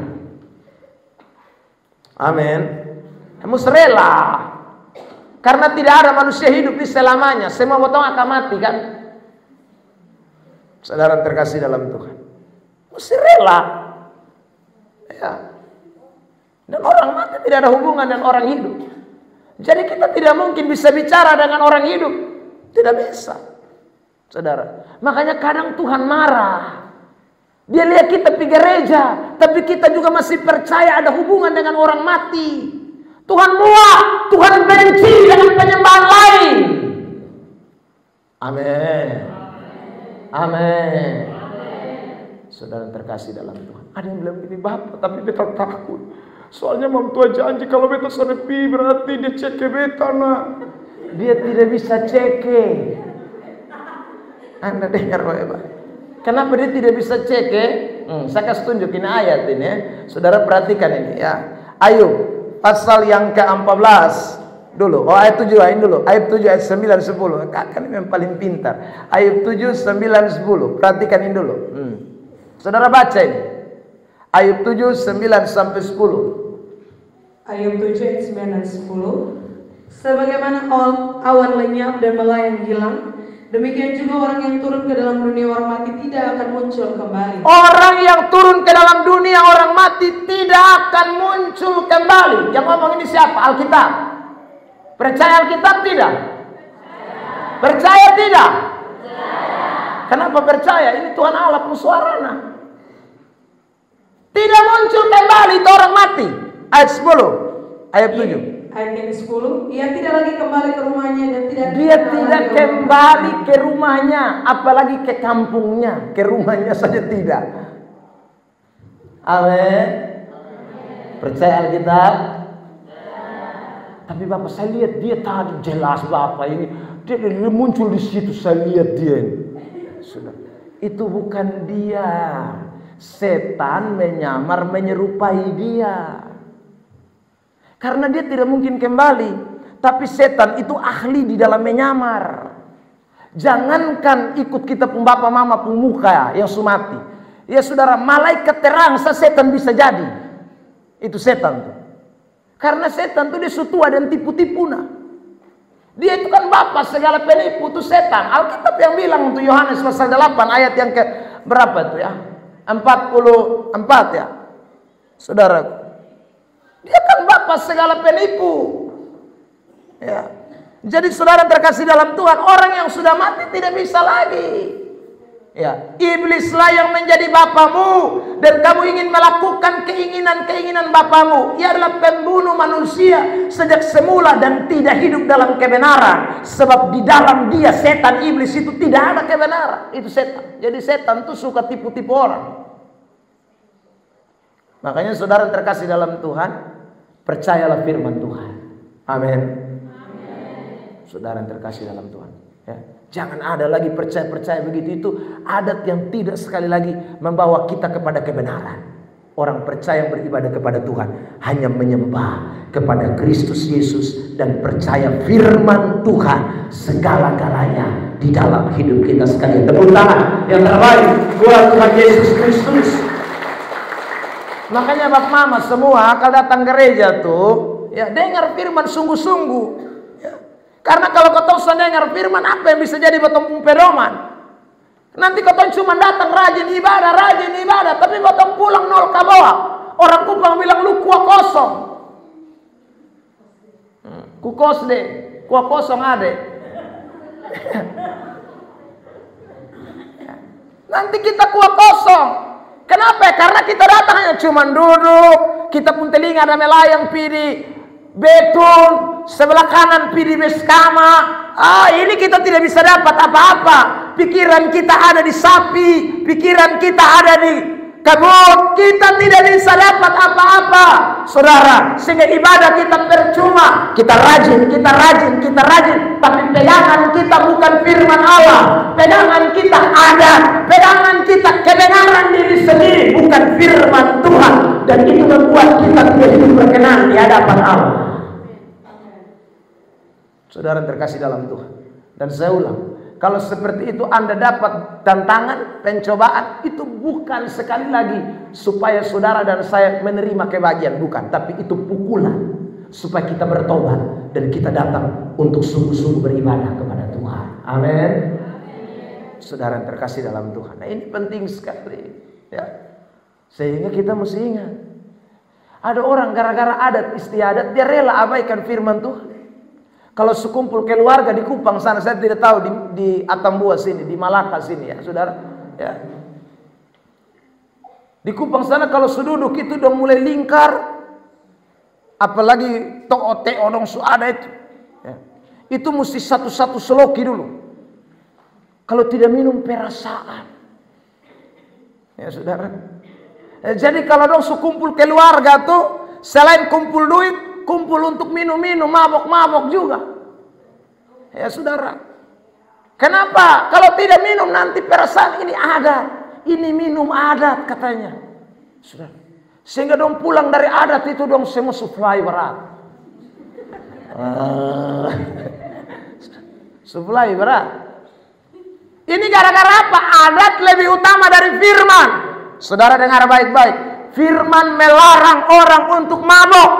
Amin. Hembus rela. Karena tidak ada manusia hidup di selamanya. Semua potong akan mati kan. Saudara terkasih dalam Tuhan. Mesti rela. Ya. Dan orang mati tidak ada hubungan dengan orang hidup. Jadi kita tidak mungkin bisa bicara dengan orang hidup. Tidak bisa. Saudara. Makanya kadang Tuhan marah. Dia lihat kita pergi gereja. Tapi kita juga masih percaya ada hubungan dengan orang mati. Tuhan muak. Tuhan benci dengan penyembahan lain. Amin. Amin. Saudara terkasih dalam Tuhan. Ada yang bilang ini Bapak, tapi beta takut. Soalnya mam tua janji kalau beta senepi berarti dia ceke beta nak. Dia tidak bisa ceke. Anda dengar Bapak? Kenapa dia tidak bisa ceke? Saya kasih tunjukin ayat ini ya. Saudara perhatikan ini ya. Ayub pasal yang ke-14 dulu. Ayat 7 dulu. Ayat 7 ayat 9 10. Kan ini yang paling pintar. Ayat 7 9 10. Perhatikan ini dulu. Saudara baca ini. Ayat 7 9 sampai 10. Ayub 7 ayat 9 dan 10. Sebagaimana awan lenyap dan melayang hilang, Demikian juga orang yang turun ke dalam dunia orang mati tidak akan muncul kembali. Orang yang turun ke dalam dunia orang mati tidak akan muncul kembali. Yang ngomong ini siapa? Alkitab. Percaya Alkitab tidak? Percaya tidak? Kenapa percaya? Ini Tuhan Allah pensuarana. Tidak muncul kembali itu orang mati. Ayat 10, ayat 7. Ayat yang ke-10, ia tidak lagi kembali ke rumahnya dan tidak kembali ke rumahnya, apalagi ke kampungnya, ke rumahnya saja tidak. Amin. Percaya Alkitab? Tapi Bapak, saya lihat dia tadi jelas Bapak ini, dia muncul di situ, saya lihat dia ini. Sudah, itu bukan dia. Setan menyamar menyerupai dia. Karena dia tidak mungkin kembali. Tapi setan itu ahli di dalam menyamar. Jangankan ikut kita pun bapak mama pun muka yang sumati. Ya saudara, malaikat terang setan bisa jadi. Itu setan tuh. Karena setan tuh dia sutua dan tipu-tipuna. Dia itu kan bapak segala penipu, itu setan. Alkitab yang bilang untuk Yohanes pasal 8 ayat yang ke berapa itu ya? 44 ya. Saudara, dia kan bapak segala penipu. Ya. Jadi saudara terkasih dalam Tuhan, orang yang sudah mati tidak bisa lagi. Ya, iblislah yang menjadi bapamu dan kamu ingin melakukan keinginan-keinginan bapamu. Ia adalah pembunuh manusia sejak semula dan tidak hidup dalam kebenaran. Sebab di dalam dia setan iblis itu tidak ada kebenaran. Itu setan. Jadi setan itu suka tipu-tipu orang. Makanya saudara terkasih dalam Tuhan, percayalah firman Tuhan. Amin. Saudara yang terkasih dalam Tuhan, ya. Jangan ada lagi percaya-percaya begitu. Itu adat yang tidak sekali lagi membawa kita kepada kebenaran. Orang percaya yang beribadah kepada Tuhan hanya menyembah kepada Kristus Yesus dan percaya firman Tuhan segala-galanya di dalam hidup kita sekalian. Tepuk tangan yang terbaik buat Tuhan Yesus Kristus. Makanya Bapak Mama semua kalau datang gereja tuh, ya dengar firman sungguh-sungguh. Ya. Karena kalau kau tahu dengar firman, apa yang bisa jadi potong pedoman? Nanti kau cuma datang rajin ibadah, tapi potong pulang nol kabawa. Orang Kupang bilang lu kuah kosong. Kukos deh, kuah kosong ade. Nanti kita kuah kosong. Kenapa? Karena kita datang hanya cuma duduk, kita pun telinga ada melayang pidi betul, sebelah kanan pidi beskama. Ini kita tidak bisa dapat apa-apa. Pikiran kita ada di sapi, pikiran kita ada di kebun, kita tidak bisa dapat apa-apa, saudara. Sehingga ibadah kita percuma. Kita rajin, tapi pegangan kita bukan firman Allah. Pegangan kita ada, pegangan kita kebenaran diri sendiri, bukan firman Tuhan. Dan itu membuat kita tidak hidup berkenan di hadapan Allah. Saudara terkasih dalam Tuhan. Dan saya ulang, kalau seperti itu Anda dapat tantangan, pencobaan, itu bukan sekali lagi supaya saudara dan saya menerima kebahagiaan, bukan. Tapi itu pukulan supaya kita bertobat dan kita datang untuk sungguh-sungguh beribadah kepada Tuhan. Amin. Saudara yang terkasih dalam Tuhan. Nah, ini penting sekali, ya. Sehingga kita mesti ingat, ada orang gara-gara adat istiadat dia rela abaikan firman Tuhan. Kalau sekumpul keluarga di Kupang sana, saya tidak tahu di Atambua sini, di Malaka sini ya, saudara. Ya. Di Kupang sana kalau sududuk itu udah mulai lingkar, apalagi to'ote odong suada itu, ya. Itu mesti satu-satu seloki dulu. Kalau tidak minum perasaan, ya saudara. Jadi kalau dong sekumpul keluarga tuh, selain kumpul duit, kumpul untuk minum-minum, mabok-mabok juga. Ya saudara. Kenapa? Kalau tidak minum nanti perasaan ini adat. Ini minum adat katanya. Saudara. Sehingga dong pulang dari adat itu dong semua supply berat. Supply berat. Ini gara-gara apa? Adat lebih utama dari firman. Saudara dengar baik-baik. Firman melarang orang untuk mabok.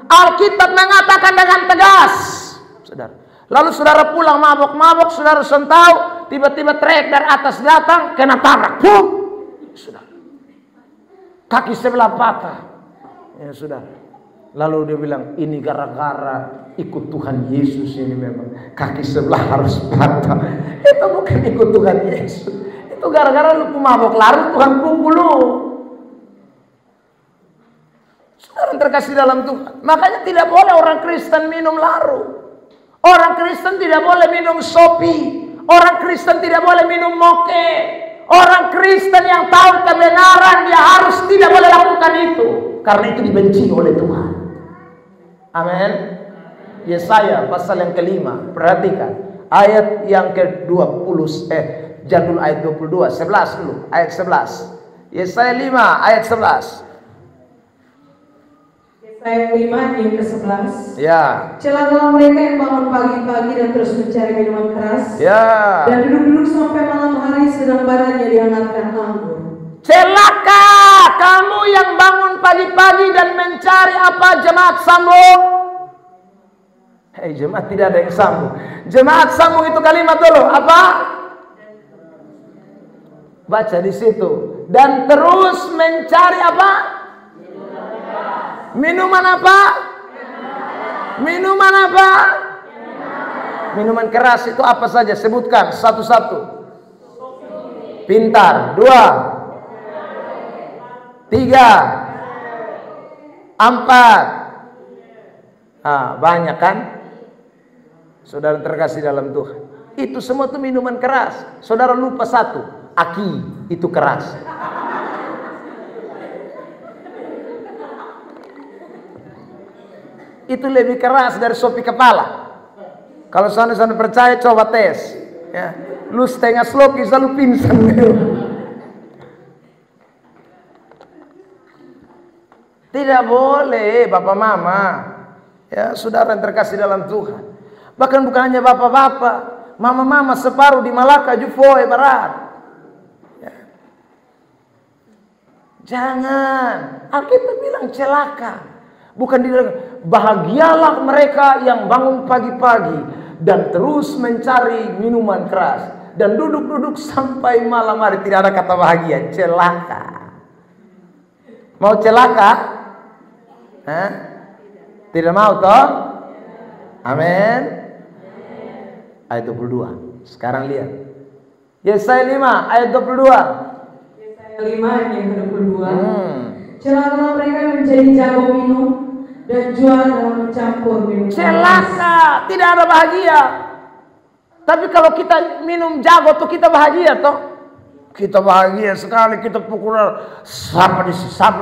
Alkitab mengatakan dengan tegas, saudara, Lalu saudara pulang mabok-mabok, saudara tahu, tiba-tiba trek dari atas datang, kena tabrak. Pum! Sudah. Kaki sebelah patah. Ya sudah. Lalu dia bilang, ini gara-gara ikut Tuhan Yesus ini memang. Kaki sebelah harus patah. Itu bukan ikut Tuhan Yesus. Itu gara-gara lu mabok larut, Tuhan pukul lu. Saudara terkasih dalam Tuhan. Makanya tidak boleh orang Kristen minum laru. Orang Kristen tidak boleh minum sopi. Orang Kristen tidak boleh minum moke. Orang Kristen yang tahu kebenaran, dia harus tidak boleh lakukan itu. Karena itu dibenci oleh Tuhan. Amin. Yesaya pasal yang kelima. Perhatikan. Ayat yang ke-20. Jadul ayat 22. 11 dulu. Ayat 11. Yesaya 5 ayat 11. Ayat 5 yang ke-11. Ya. Celakalah mereka yang bangun pagi-pagi dan terus mencari minuman keras. Ya. Dan duduk-duduk sampai malam hari sedang badannya dihangatkan anggur. Celaka kamu yang bangun pagi-pagi dan mencari apa, jemaat sambung? Hei jemaat, tidak ada yang sambung. Jemaat sambung itu kalimat dulu apa? Baca di situ. Dan terus mencari apa? Minuman apa? Minuman apa? Minuman keras itu apa saja? Sebutkan satu-satu. Pintar. 2, 3, 4. Banyak kan? Saudara terkasih dalam Tuhan. Itu semua itu minuman keras. Saudara lupa satu. Aki itu keras. Itu lebih keras dari sopi kepala. Kalau saudara percaya, coba tes. Ya. Lu setengah sloki selalu pingsan. Tidak boleh bapak mama. Ya, saudara yang terkasih dalam Tuhan. Bahkan bukan hanya bapak-bapak, mama-mama separuh di Malaka, Jufoe Barat. Ya. Jangan. Alkitab bilang celaka. Bukan bahagialah mereka yang bangun pagi-pagi dan terus mencari minuman keras dan duduk-duduk sampai malam hari. Tidak ada kata bahagia, celaka. Mau celaka? Hah? Tidak mau toh? Amin. Ayat 22. Sekarang lihat. Yesaya 5 ayat 22. Yesaya 5 yang ke-22. Celakalah mereka yang menjadi jago minum dan juara dalam mencampur minum. Celaka, tidak ada bahagia. Tapi kalau kita minum jago tuh kita bahagia toh. Kita bahagia sekali, kita pukul sama di sana,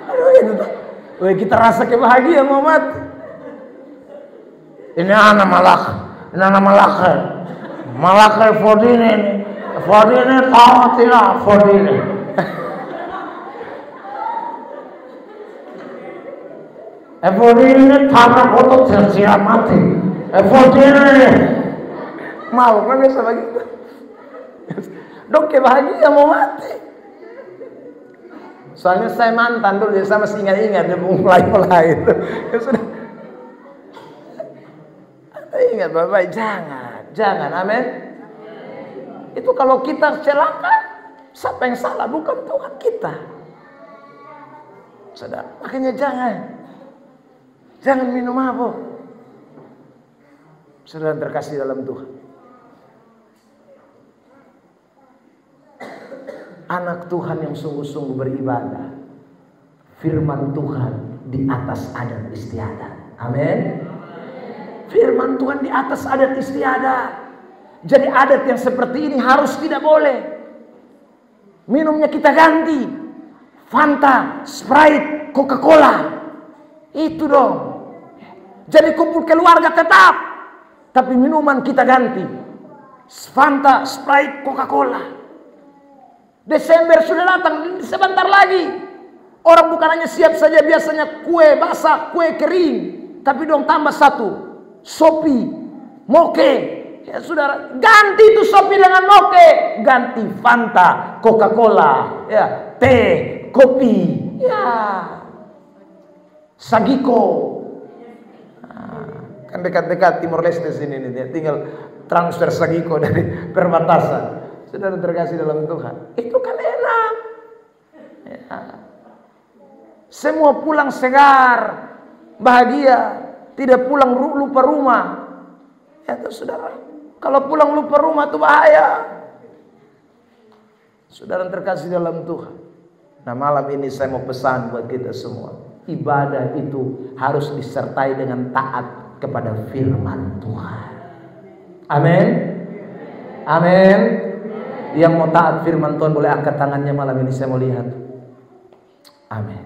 aduh, kita rasa kebahagiaan mau mati. Ini anak malak Fordine tahu tidak Fordine. Fordine tabrak otot siap mati. Fordine mau kan bisa begitu. Dok kebahagia mau mati. Soalnya saya mantan dulu, dia sama masih ingat dia mulai itu. Ya sudah. Ingat Bapak, jangan, amin. Itu kalau kita celaka, siapa yang salah? Bukan Tuhan kita. Saudara, makanya jangan minum mabuk. Saudara terkasih dalam Tuhan. Anak Tuhan yang sungguh-sungguh beribadah, firman Tuhan di atas adat istiadat. Amin. Firman Tuhan di atas adat istiadat. Jadi adat yang seperti ini harus tidak boleh. Minumnya kita ganti. Fanta, Sprite, Coca-Cola. Itu dong. Jadi kumpul keluarga tetap, tapi minuman kita ganti. Fanta, Sprite, Coca-Cola. Desember sudah datang, sebentar lagi. Orang bukan hanya siap saja biasanya kue basah, kue kering, tapi dong tambah satu, sopi, moke. Ya saudara, ganti itu sopi dengan moke, ganti Fanta, Coca-Cola, ya, teh, kopi. Ya. Sagiko. Kan dekat-dekat Timor Leste sini nih, tinggal transfer Sagiko dari perbatasan. Saudara terkasih dalam Tuhan, itu kan enak. Ya. Semua pulang segar, bahagia, tidak pulang lupa rumah. Ya tuh saudara, kalau pulang lupa rumah itu bahaya. Saudara terkasih dalam Tuhan. Nah malam ini saya mau pesan buat kita semua, ibadah itu harus disertai dengan taat kepada firman Tuhan. Amin. Amin. Yang mau taat firman Tuhan boleh angkat tangannya malam ini, saya mau lihat. Amin.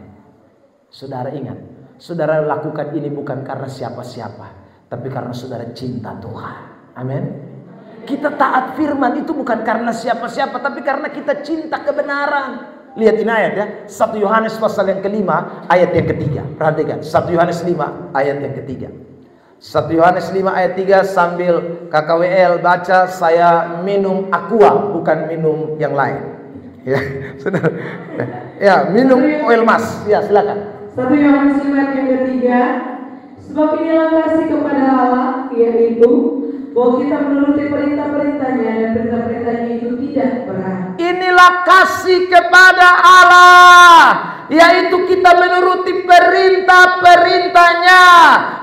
Saudara ingat, saudara lakukan ini bukan karena siapa-siapa, tapi karena saudara cinta Tuhan. Amin. Kita taat firman itu bukan karena siapa-siapa, tapi karena kita cinta kebenaran. Lihat ini ayat ya, 1 Yohanes pasal yang kelima ayat yang ketiga. Perhatikan, 1 Yohanes 5 ayat yang ketiga. 1 Yohanes 5 ayat 3 sambil KKWL baca, saya minum aqua, bukan minum yang lain. Ya, saudara. Ya, minum oil mas. Ya, silakan. 1 Yohanes 5 ayat yang ketiga. Sebab inilah kasih kepada Allah, yaitu bahwa kita menuruti perintah-perintahnya, dan perintah-perintahnya itu tidak berat. Inilah kasih kepada Allah, yaitu kita menuruti perintah-perintahnya,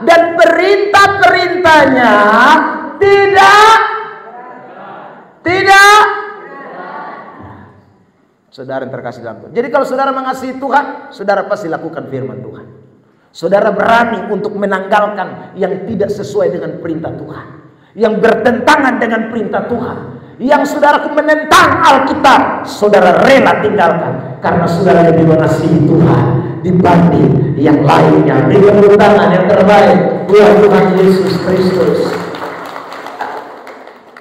dan perintah-perintahnya tidak. Saudara yang terkasih dalam Tuhan. Jadi kalau saudara mengasihi Tuhan, saudara pasti lakukan firman Tuhan. Saudara berani untuk menanggalkan yang tidak sesuai dengan perintah Tuhan, yang bertentangan dengan perintah Tuhan, yang saudara menentang Alkitab, saudara rela tinggalkan karena saudara lebih mengasihi Tuhan dibanding yang lainnya. Beri tepuk tangan yang terbaik buat Tuhan Yesus Kristus.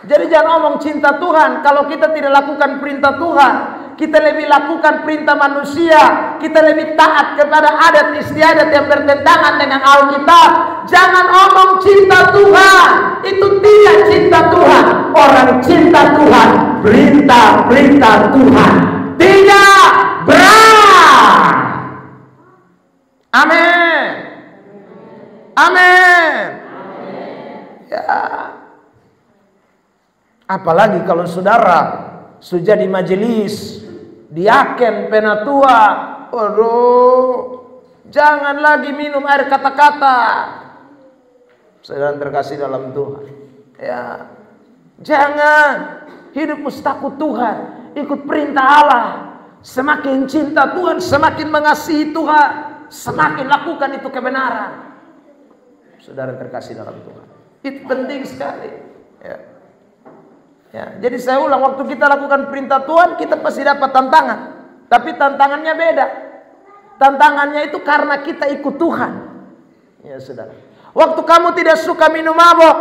Jadi jangan ngomong cinta Tuhan kalau kita tidak lakukan perintah Tuhan. Kita lebih lakukan perintah manusia, kita lebih taat kepada adat istiadat yang bertentangan dengan Alkitab. Jangan omong cinta Tuhan, itu tidak cinta Tuhan. Orang cinta Tuhan, perintah-perintah Tuhan tidak berat. Amin. Amin. Ya. Apalagi kalau saudara sudah di majelis diaken penatua, jangan lagi minum air kata-kata. Saudara terkasih dalam Tuhan, ya, jangan hidup takut Tuhan, ikut perintah Allah. Semakin cinta Tuhan, semakin mengasihi Tuhan, semakin lakukan itu kebenaran. Saudara terkasih dalam Tuhan, itu penting sekali. Ya. Ya, jadi saya ulang, waktu kita lakukan perintah Tuhan, kita pasti dapat tantangan. Tapi tantangannya beda. Tantangannya itu karena kita ikut Tuhan. Ya saudara. Waktu kamu tidak suka minum mabok,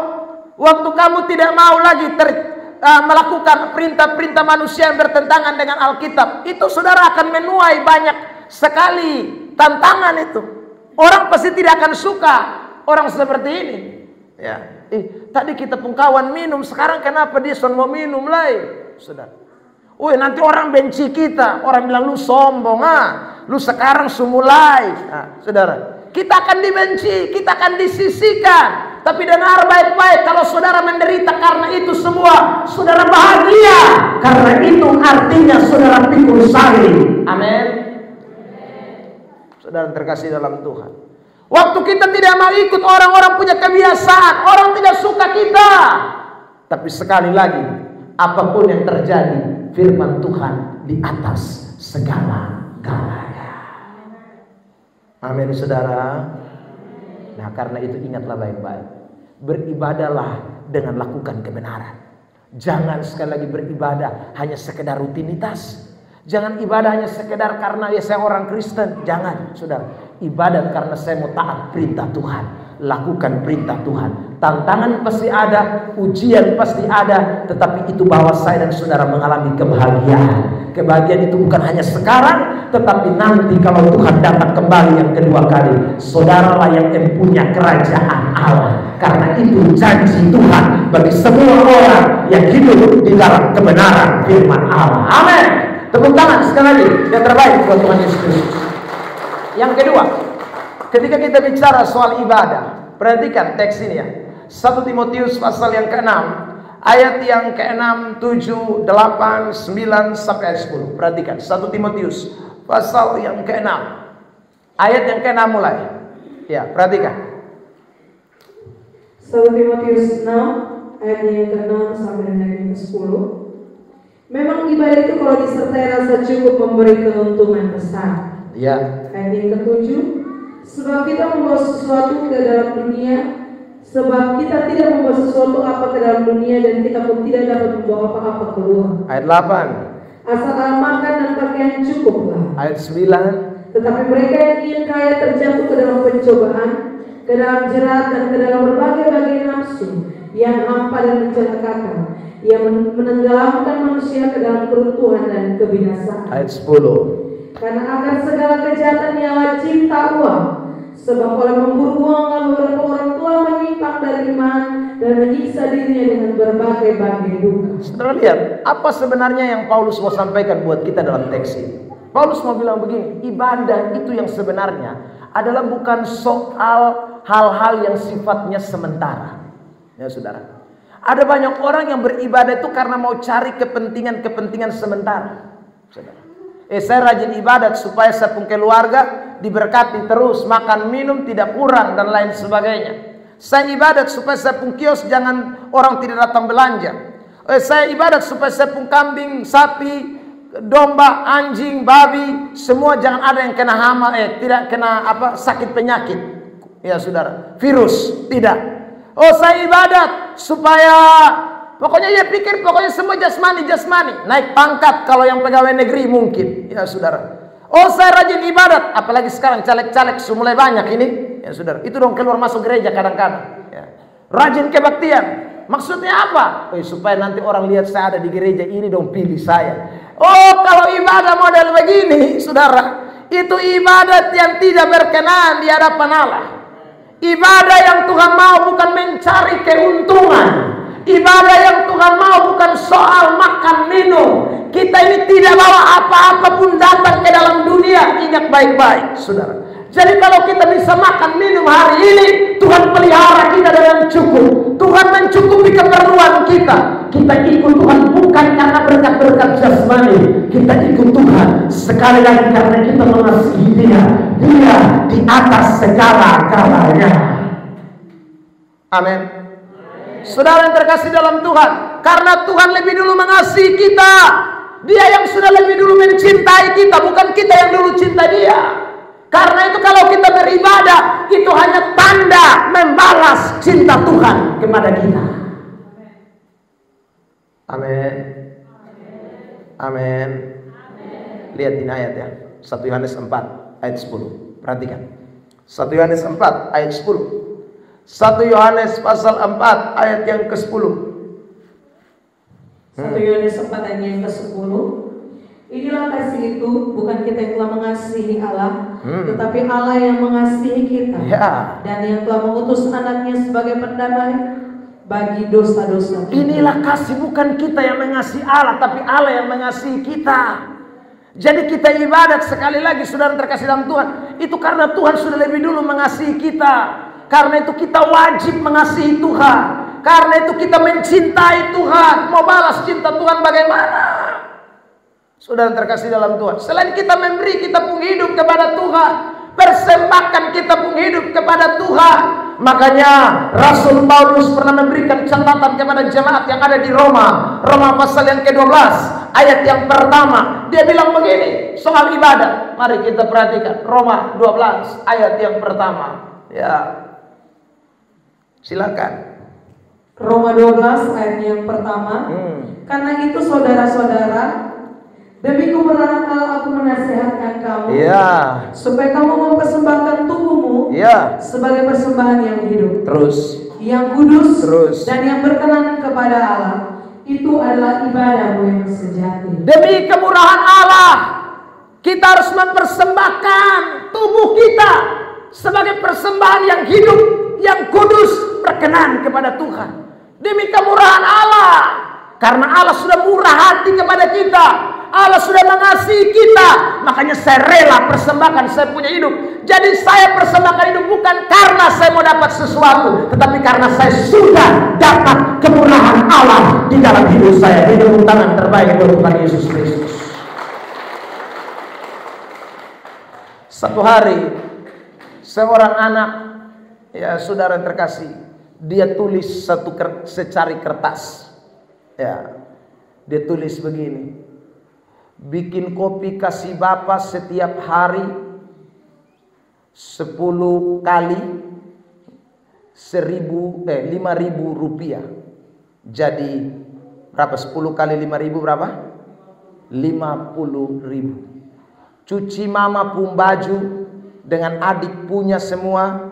waktu kamu tidak mau lagi melakukan perintah-perintah manusia yang bertentangan dengan Alkitab, itu saudara akan menuai banyak sekali tantangan itu. Orang pasti tidak akan suka orang seperti ini. Ya. Tadi kita pun kawan minum, sekarang kenapa dia mau minum lagi? Saudara. Nanti orang benci kita, orang bilang lu sombong, lu sekarang sumulai. Saudara, kita akan dibenci, kita akan disisihkan. Tapi dengar baik-baik, kalau saudara menderita karena itu semua, saudara bahagia. Karena itu artinya saudara pikul sari. Amin. Saudara terkasih dalam Tuhan. Waktu kita tidak mau ikut orang-orang punya kebiasaan, orang tidak suka kita. Tapi sekali lagi, apapun yang terjadi, firman Tuhan di atas segala-galanya. Amin saudara. Nah karena itu ingatlah baik-baik, beribadahlah dengan lakukan kebenaran. Jangan sekali lagi beribadah hanya sekedar rutinitas. Jangan ibadah hanya sekedar karena saya orang Kristen. Jangan saudara. Ibadat karena saya mau taat perintah Tuhan. Lakukan perintah Tuhan. Tantangan pasti ada, ujian pasti ada, tetapi itu bahwa saya dan saudara mengalami kebahagiaan. Kebahagiaan itu bukan hanya sekarang, tetapi nanti kalau Tuhan datang kembali yang kedua kali, saudaralah yang mempunyai kerajaan Allah. Karena itu janji Tuhan bagi semua orang yang hidup di dalam kebenaran firman Allah. Amin. Tepuk tangan sekali lagi yang terbaik buat Tuhan Yesus Kristus. Yang kedua, ketika kita bicara soal ibadah, perhatikan teks ini ya. 1 Timotius pasal yang ke-6, ayat yang ke-6, 7, 8, 9 sampai 10. Perhatikan 1 Timotius pasal yang ke-6, ayat yang ke-6 mulai. Ya, perhatikan. 1 Timotius 6 ayat yang ke-6 sampai dengan yang ke-10. Memang ibadah itu kalau disertai rasa cukup memberi keuntungan besar. Ya. Ayat yang ke-7, sebab kita membawa sesuatu ke dalam dunia, sebab kita tidak membawa sesuatu apa ke dalam dunia, dan kita pun tidak dapat membawa apa-apa keluar. Ayat 8. Asal makan dan pakaian cukuplah. Ayat 9. Tetapi mereka yang ingin kaya terjatuh ke dalam pencobaan, ke dalam jerat, dan ke dalam berbagai-bagai nafsu yang hampa dan mencelakakan, yang menenggelamkan manusia ke dalam keruntuhan dan kebinasaan. Ayat 10. Karena akan segala kejahatan ialah cinta uang, sebab oleh memburu uang beberapa orang tua menyimpang dari iman dan menyiksa dirinya dengan berbagai-bagai duka. Saudara lihat, apa sebenarnya yang Paulus mau sampaikan buat kita dalam teks ini? Paulus mau bilang begini, ibadah itu yang sebenarnya adalah bukan soal hal-hal yang sifatnya sementara. Ya saudara, ada banyak orang yang beribadah itu karena mau cari kepentingan-kepentingan sementara. Saudara, saya rajin ibadat supaya saya pun keluarga diberkati terus, makan minum tidak kurang dan lain sebagainya. Saya ibadat supaya saya pun kios jangan orang tidak datang belanja. Saya ibadat supaya saya pun kambing, sapi, domba, anjing, babi, semua jangan ada yang kena hama, tidak kena sakit penyakit. Ya saudara, virus tidak. Oh, saya ibadat supaya pokoknya ya pikir pokoknya semua jasmani, naik pangkat kalau yang pegawai negeri mungkin. Ya saudara. Oh, saya rajin ibadat, apalagi sekarang caleg-caleg mulai banyak ini. Ya saudara, itu dong keluar masuk gereja kadang-kadang. Ya. Rajin kebaktian. Maksudnya apa? Supaya nanti orang lihat saya ada di gereja ini dong, pilih saya. Oh, kalau ibadah model begini, saudara, itu ibadat yang tidak berkenan di hadapan Allah. Ibadah yang Tuhan mau bukan mencari keuntungan. Ibadah yang Tuhan mau bukan soal makan minum. Kita ini tidak bawa apa-apa pun datang ke dalam dunia. Ingat baik-baik, saudara. Jadi kalau kita bisa makan minum hari ini, Tuhan pelihara kita dengan cukup. Tuhan mencukupi keperluan kita. Kita ikut Tuhan bukan karena berkat-berkat jasmani. Kita ikut Tuhan sekali lagi karena kita mengasihi Dia. Dia di atas segala-galanya. Amin. Saudara yang terkasih dalam Tuhan, karena Tuhan lebih dulu mengasihi kita. Dia yang sudah lebih dulu mencintai kita, bukan kita yang dulu cinta Dia. Karena itu kalau kita beribadah, itu hanya tanda membalas cinta Tuhan kepada kita. Amin. Amin. Lihat ini ayat ya, 1 Yohanes 4 ayat 10. Perhatikan 1 Yohanes 4 ayat 10. 1 Yohanes pasal 4 ayat yang ke-10. 1 Yohanes 4 ayat yang ke-10. Inilah kasih itu, bukan kita yang telah mengasihi Allah, tetapi Allah yang mengasihi kita, dan yang telah mengutus anaknya sebagai pendamai bagi dosa-dosa kita. Inilah kasih, bukan kita yang mengasihi Allah, tapi Allah yang mengasihi kita. Jadi kita ibadat sekali lagi, saudara terkasih dalam Tuhan, itu karena Tuhan sudah lebih dulu mengasihi kita. Karena itu kita wajib mengasihi Tuhan. Karena itu kita mencintai Tuhan. Mau balas cinta Tuhan bagaimana? Saudara terkasih dalam Tuhan, selain kita memberi, kita pun hidup kepada Tuhan. Persembahkan kita pun hidup kepada Tuhan. Makanya Rasul Paulus pernah memberikan catatan kepada jemaat yang ada di Roma. Roma pasal yang ke-12 ayat yang pertama. Dia bilang begini soal ibadah. Mari kita perhatikan Roma 12 ayat yang pertama. Ya, silakan. Roma 12 ayat yang pertama. Karena itu saudara-saudara, demi kebenaran Allah aku menasihatkan kamu, supaya kamu mempersembahkan tubuhmu sebagai persembahan yang hidup, yang kudus, dan yang berkenan kepada Allah. Itu adalah ibadahmu yang sejati. Demi kemurahan Allah, kita harus mempersembahkan tubuh kita sebagai persembahan yang hidup, yang kudus, berkenan kepada Tuhan. Demi kemurahan Allah, karena Allah sudah murah hati kepada kita. Allah sudah mengasihi kita, makanya saya rela persembahkan saya punya hidup. Jadi saya persembahkan hidup bukan karena saya mau dapat sesuatu, tetapi karena saya sudah dapat kemurahan Allah di dalam hidup saya. Hidup tangan terbaik untuk Tuhan Yesus Kristus. Satu hari seorang anak, ya saudara yang terkasih, dia tulis secari kertas. Ya, dia tulis begini: bikin kopi kasih Bapak setiap hari 10 kali 5.000 rupiah. Jadi berapa? 10 kali 5.000 berapa? 50.000. Cuci mama pun baju dengan adik punya semua,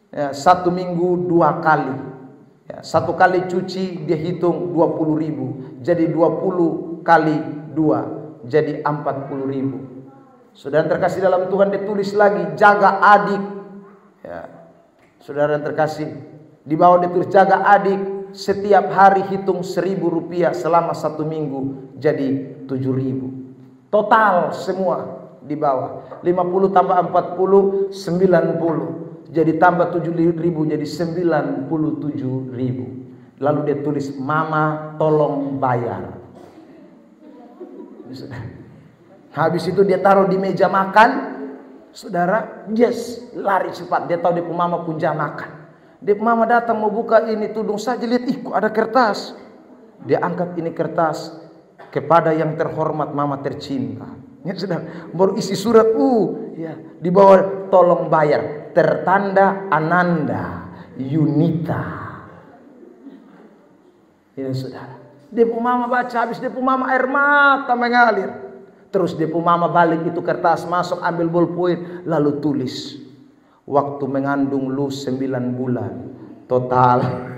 ya, 1 minggu 2 kali. Ya, 1 kali cuci dia hitung 20.000. Jadi 20 kali 2 jadi 40.000. Saudara terkasih dalam Tuhan, dia tulis lagi jaga adik. Ya, saudara terkasih, di bawah dia tulis jaga adik setiap hari hitung 1.000 rupiah selama 1 minggu jadi 7.000. Total semua di bawah 50 tambah 40 90. Jadi tambah 7.000 jadi 97.000. Lalu dia tulis mama tolong bayar. Habis itu dia taruh di meja makan. Saudara, lari cepat. Dia tahu dia mama pun jam makan. Dia mama datang mau buka ini tudung saja, lihat kok ada kertas. Dia angkat ini kertas, kepada yang terhormat mama tercinta. Ya sudah, baru isi surat ya, di bawah tolong bayar, tertanda Ananda Yunita. Ya saudara, dia pun mama baca, habis dia pun mama air mata mengalir. Terus dia pun mama balik itu kertas, masuk ambil ballpoint, lalu tulis waktu mengandung lu 9 bulan total.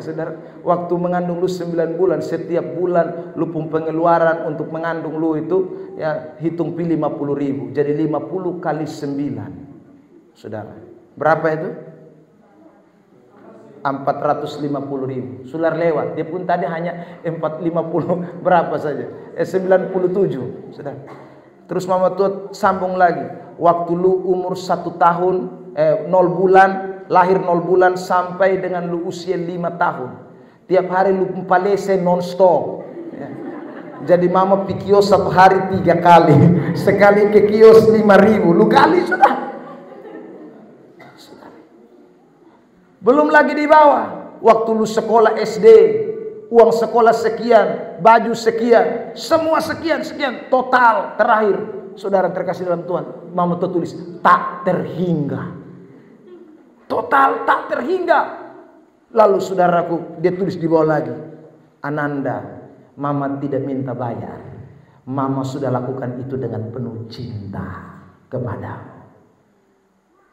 Saudara, waktu mengandung lu 9 bulan, setiap bulan lu pun pengeluaran untuk mengandung lu itu, ya, hitung pilih 50.000. Jadi 50 kali 9. Saudara, berapa itu? 450.000. Sular lewat. Dia pun tadi hanya 450 berapa saja. 97. Saudara. Terus mama tuh sambung lagi. Waktu lu umur 1 tahun 0 bulan, lahir 0 bulan sampai dengan lu usia 5 tahun. Tiap hari lu palese non-stop. Ya. Jadi mama pi kios 1 hari 3 kali. Sekali ke kios 5.000. Lu kali sudah. Belum lagi di bawah. Waktu lu sekolah SD, uang sekolah sekian, baju sekian, semua sekian. Total terakhir. Saudara terkasih dalam Tuhan, mama tulis tak terhingga. Total tak terhingga. Lalu saudaraku, dia tulis di bawah lagi, Ananda, mama tidak minta bayar. Mama sudah lakukan itu dengan penuh cinta kepadamu.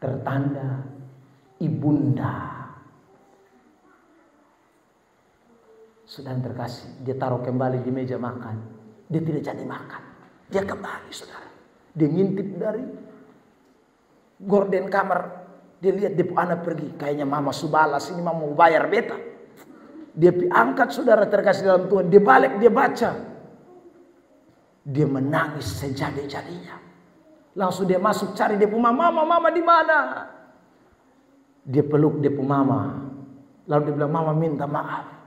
Tertanda Ibunda. Saudara terkasih, dia taruh kembali di meja makan. Dia tidak jadi makan. Dia kembali, saudara. Dia ngintip dari gorden kamar. Dia lihat dia anak pergi. Kayaknya mama subalas ini mama mau bayar beta. Dia angkat, saudara terkasih dalam Tuhan. Dia balik, dia baca. Dia menangis sejadi-jadinya. Langsung dia masuk cari dia pun mama di mana? Dia peluk dia pun mama. Lalu dia bilang, mama minta maaf.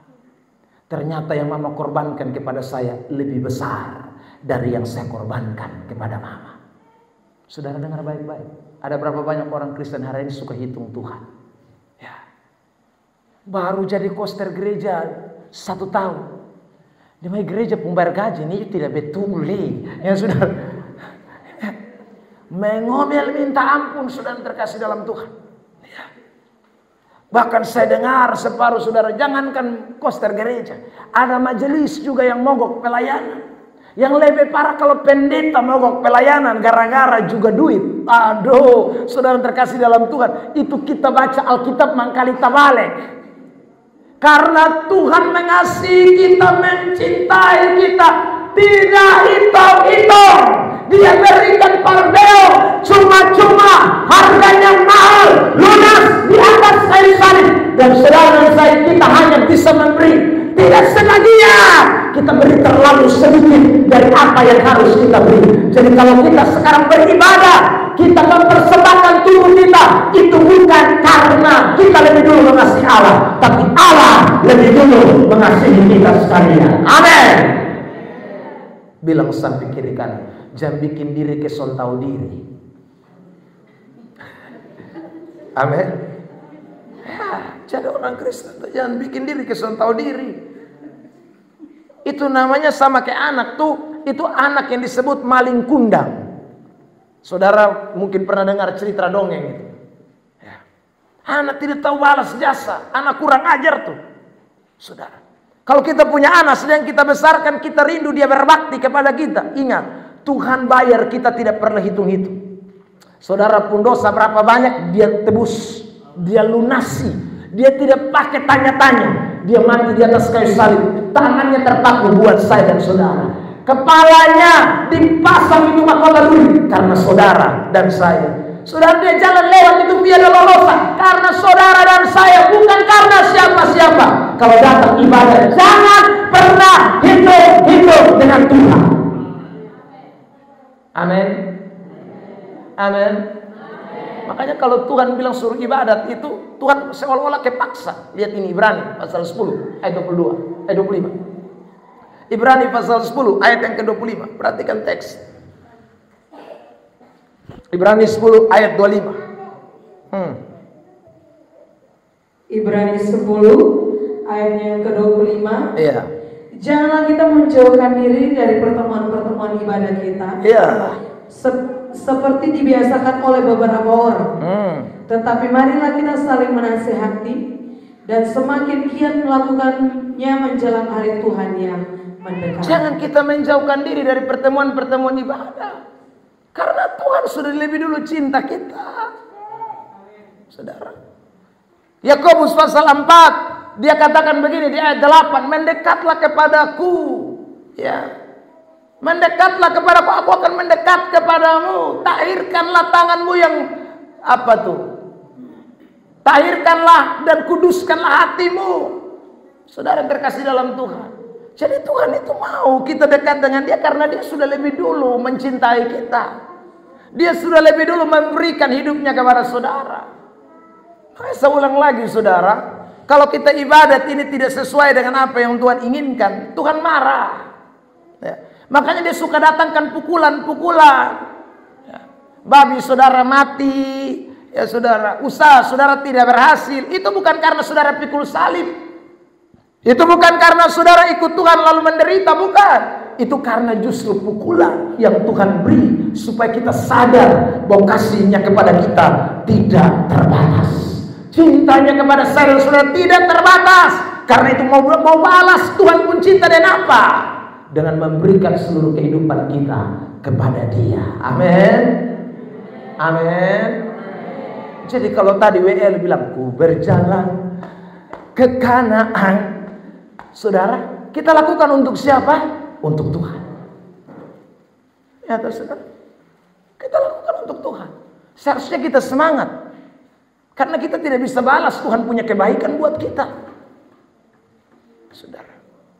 Ternyata yang mama korbankan kepada saya lebih besar dari yang saya korbankan kepada mama. Saudara dengar baik-baik. Ada berapa banyak orang Kristen hari ini suka hitung Tuhan. Ya. Baru jadi koster gereja 1 tahun. Dia main gereja pembayar gaji ini tidak betul. Ya sudah. Mengomel minta ampun, saudara terkasih dalam Tuhan. Ya. Bahkan saya dengar separuh saudara, jangankan koster gereja, ada majelis juga yang mogok pelayanan. Yang lebih parah kalau pendeta mogok pelayanan gara-gara juga duit. Aduh, saudara terkasih dalam Tuhan, itu kita baca Alkitab mangkali tabalik. Karena Tuhan mengasihi kita, mencintai kita, tidak hitung-hitung. Dia berikan pardeo cuma-cuma, harganya mahal, lunas di atas kayu salib. Dan saudara saya, kita hanya bisa memberi, Tidak sebagian. Kita beri terlalu sedikit dari apa yang harus kita beri. Jadi kalau kita sekarang beribadah, kita mempersembahkan tubuh kita, itu bukan karena kita lebih dulu mengasihi Allah, tapi Allah lebih dulu mengasihi kita sekalian. Amin. Bilang sampai kiri kanan, jangan bikin diri keson tahu diri. Amin. Ya, jadi orang Kristen jangan bikin diri keson tahu diri. Itu namanya sama kayak anak tuh, itu anak yang disebut maling kundang. Saudara mungkin pernah dengar cerita dongeng itu. Ya. Anak tidak tahu balas jasa, anak kurang ajar tuh. Saudara, kalau kita punya anak sedang kita besarkan, kita rindu dia berbakti kepada kita. Ingat, Tuhan bayar, kita tidak pernah hitung-hitung. Saudara pun dosa berapa banyak dia tebus, dia lunasi, dia tidak pakai tanya-tanya. Dia mati di atas kayu salib, tangannya terpaku buat saya dan saudara. Kepalanya dipasang di mahkota duri karena saudara dan saya. Saudara, dia jalan lewat itu biar lolosan karena saudara dan saya, bukan karena siapa-siapa. Kalau datang ibadah, jangan pernah hitung-hitung dengan Tuhan. Amin. Amin. Makanya kalau Tuhan bilang suruh ibadat itu, Tuhan seolah-olah kepaksa. Lihat ini Ibrani pasal 10 ayat 25. Ibrani pasal 10 ayat yang ke-25. Perhatikan teks. Ibrani 10 ayat 25. Ibrani 10 ayat yang ke-25. Iya. Janganlah kita menjauhkan diri dari pertemuan-pertemuan ibadah kita. Iya. Seperti dibiasakan oleh beberapa orang. Tetapi marilah kita saling menasihati dan semakin giat melakukannya menjelang hari Tuhan yang mendekat. Jangan kita menjauhkan diri dari pertemuan-pertemuan ibadah, karena Tuhan sudah lebih dulu cinta kita. Saudara, Yakobus pasal 4 dia katakan begini di ayat 8, mendekatlah kepadaku, ya, mendekatlah kepadaku, aku akan mendekat kepadamu. Tahirkanlah tanganmu yang apa tuh? Tahirkanlah dan kuduskanlah hatimu. Saudara terkasih dalam Tuhan. Jadi Tuhan itu mau kita dekat dengan dia karena dia sudah lebih dulu mencintai kita. Dia sudah lebih dulu memberikan hidupnya kepada saudara. Makanya saya ulang lagi saudara, kalau kita ibadat ini tidak sesuai dengan apa yang Tuhan inginkan, Tuhan marah. Ya. Makanya dia suka datangkan pukulan-pukulan. Ya. Babi saudara mati, ya saudara, usaha saudara tidak berhasil, itu bukan karena saudara pikul salib. Itu bukan karena saudara ikut Tuhan lalu menderita, bukan. Itu karena justru pukulan yang Tuhan beri supaya kita sadar bahwa kasihnya kepada kita tidak terbatas. Cintanya kepada saya dan saudara tidak terbatas. Karena itu mau balas, Tuhan pun cinta dan apa? Dengan memberikan seluruh kehidupan kita kepada dia. Amin. Amin. Jadi kalau tadi WL bilang, ku berjalan ke Kanaan. Saudara, kita lakukan untuk siapa? Untuk Tuhan. Ya, saudara, kita lakukan untuk Tuhan. Seharusnya kita semangat, karena kita tidak bisa balas. Tuhan punya kebaikan buat kita. Saudara,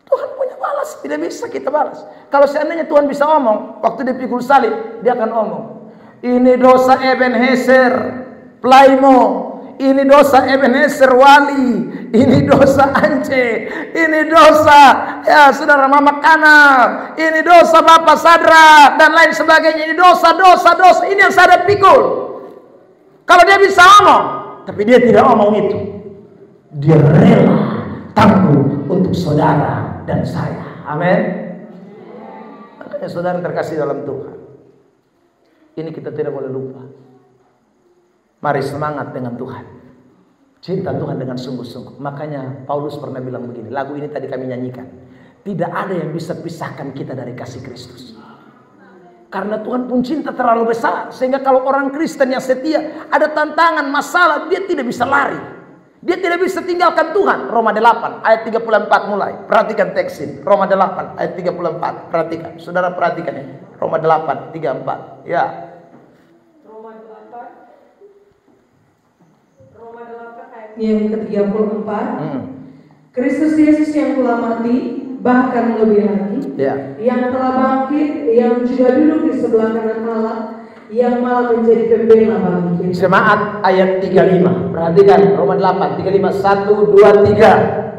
Tuhan punya balas, tidak bisa kita balas. Kalau seandainya Tuhan bisa omong, waktu dipikul salib, dia akan omong, ini dosa Ebenezer Plaimo, ini dosa Ebenezer Wali, ini dosa Ance, ini dosa ya saudara Mama Kanal, ini dosa Bapak Sadra dan lain sebagainya. Ini dosa. Ini yang saya pikul. Kalau dia bisa omong, tapi dia tidak omong itu, dia rela tangguh untuk saudara dan saya. Amin. Makanya saudara terkasih dalam Tuhan, ini kita tidak boleh lupa. Mari semangat dengan Tuhan. Cinta Tuhan dengan sungguh-sungguh. Makanya Paulus pernah bilang begini, lagu ini tadi kami nyanyikan, tidak ada yang bisa pisahkan kita dari kasih Kristus. Karena Tuhan pun cinta terlalu besar, sehingga kalau orang Kristen yang setia ada tantangan, masalah, dia tidak bisa lari. Dia tidak bisa tinggalkan Tuhan. Roma 8 ayat 34 mulai. Perhatikan teks ini. Roma 8 ayat 34. Perhatikan. Saudara perhatikan ini. Roma 8 34. Ya. Yang ke-34, Kristus Yesus yang telah mati, bahkan lebih lagi, yang telah bangkit, yang juga duduk di sebelah kanan Allah, yang malah menjadi pembela bagi kita. Jemaat ayat 35. Perhatikan Roma 8, 35, 1, 2, 3.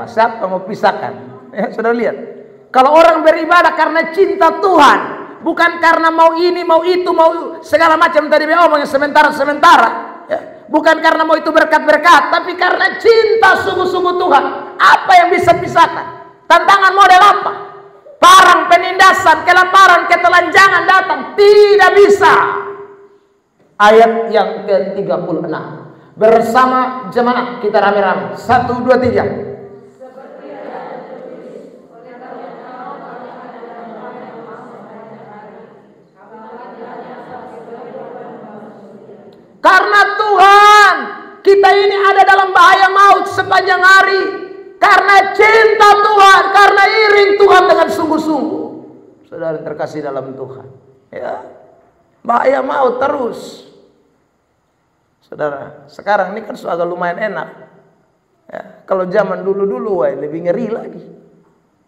Siapa mau pisahkan? Ya, sudah lihat. Kalau orang beribadah karena cinta Tuhan, bukan karena mau ini, mau itu, mau segala macam tadi omongnya sementara. Ya. Bukan karena mau itu berkat-berkat, tapi karena cinta sungguh-sungguh Tuhan. Apa yang bisa pisahkan? Tantangan model apa? Parang, penindasan, kelaparan, ketelanjangan datang. Tidak bisa. Ayat yang ke-36. Bersama jemaat kita rame-rame. 1, 2, 3. Karena Tuhan, kita ini ada dalam bahaya maut sepanjang hari. Karena cinta Tuhan, karena iring Tuhan dengan sungguh-sungguh. Saudara terkasih dalam Tuhan, ya, bahaya maut terus. Saudara, sekarang ini kan sudah lumayan enak. Ya, kalau zaman dulu-dulu, lebih ngeri lagi.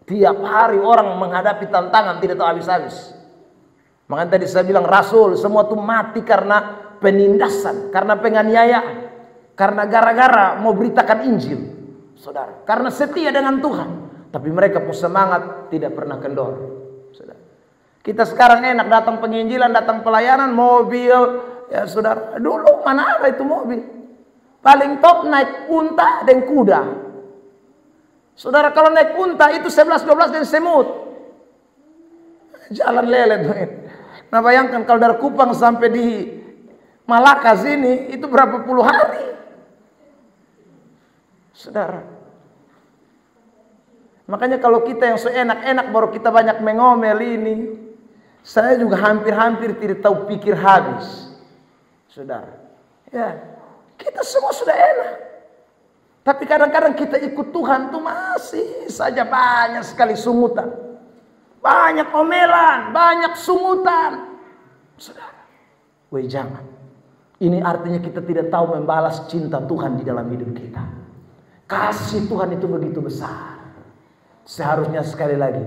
Tiap hari orang menghadapi tantangan tidak tahu habis-habis. Makanya tadi saya bilang Rasul semua tuh mati karena penindasan, karena penganiayaan, karena gara-gara mau beritakan Injil, saudara. Karena setia dengan Tuhan, tapi mereka pun semangat tidak pernah kendor, saudara. Kita sekarang enak datang penginjilan, datang pelayanan, mobil, ya saudara. Dulu mana ada itu mobil? Paling top naik unta dan kuda, saudara. Kalau naik unta itu 11-12 dan semut, jalan lelet. Nah bayangkan kalau dari Kupang sampai di Malaka sini itu berapa puluh hari, saudara. Makanya kalau kita yang seenak-enak baru kita banyak mengomel ini. Saya juga hampir-hampir tidak tahu pikir habis, saudara. Ya, kita semua sudah enak. Tapi kadang-kadang kita ikut Tuhan tuh masih saja banyak sekali sungutan, banyak omelan, banyak sungutan, saudara. Woi jangan. Ini artinya kita tidak tahu membalas cinta Tuhan di dalam hidup kita. Kasih Tuhan itu begitu besar. Seharusnya sekali lagi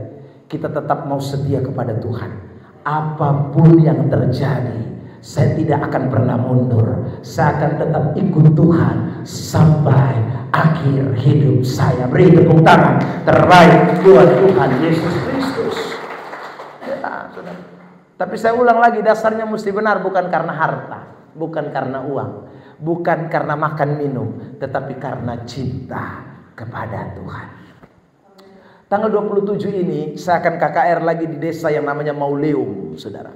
kita tetap mau setia kepada Tuhan. Apapun yang terjadi, saya tidak akan pernah mundur. Saya akan tetap ikut Tuhan sampai akhir hidup saya. Beri tepuk tangan terbaik buat Tuhan Yesus Kristus. Ya, saudara. Tapi saya ulang lagi, dasarnya mesti benar, bukan karena harta. Bukan karena uang, bukan karena makan minum, tetapi karena cinta kepada Tuhan. Tanggal 27 ini saya akan KKR lagi di desa yang namanya Mauleum, saudara.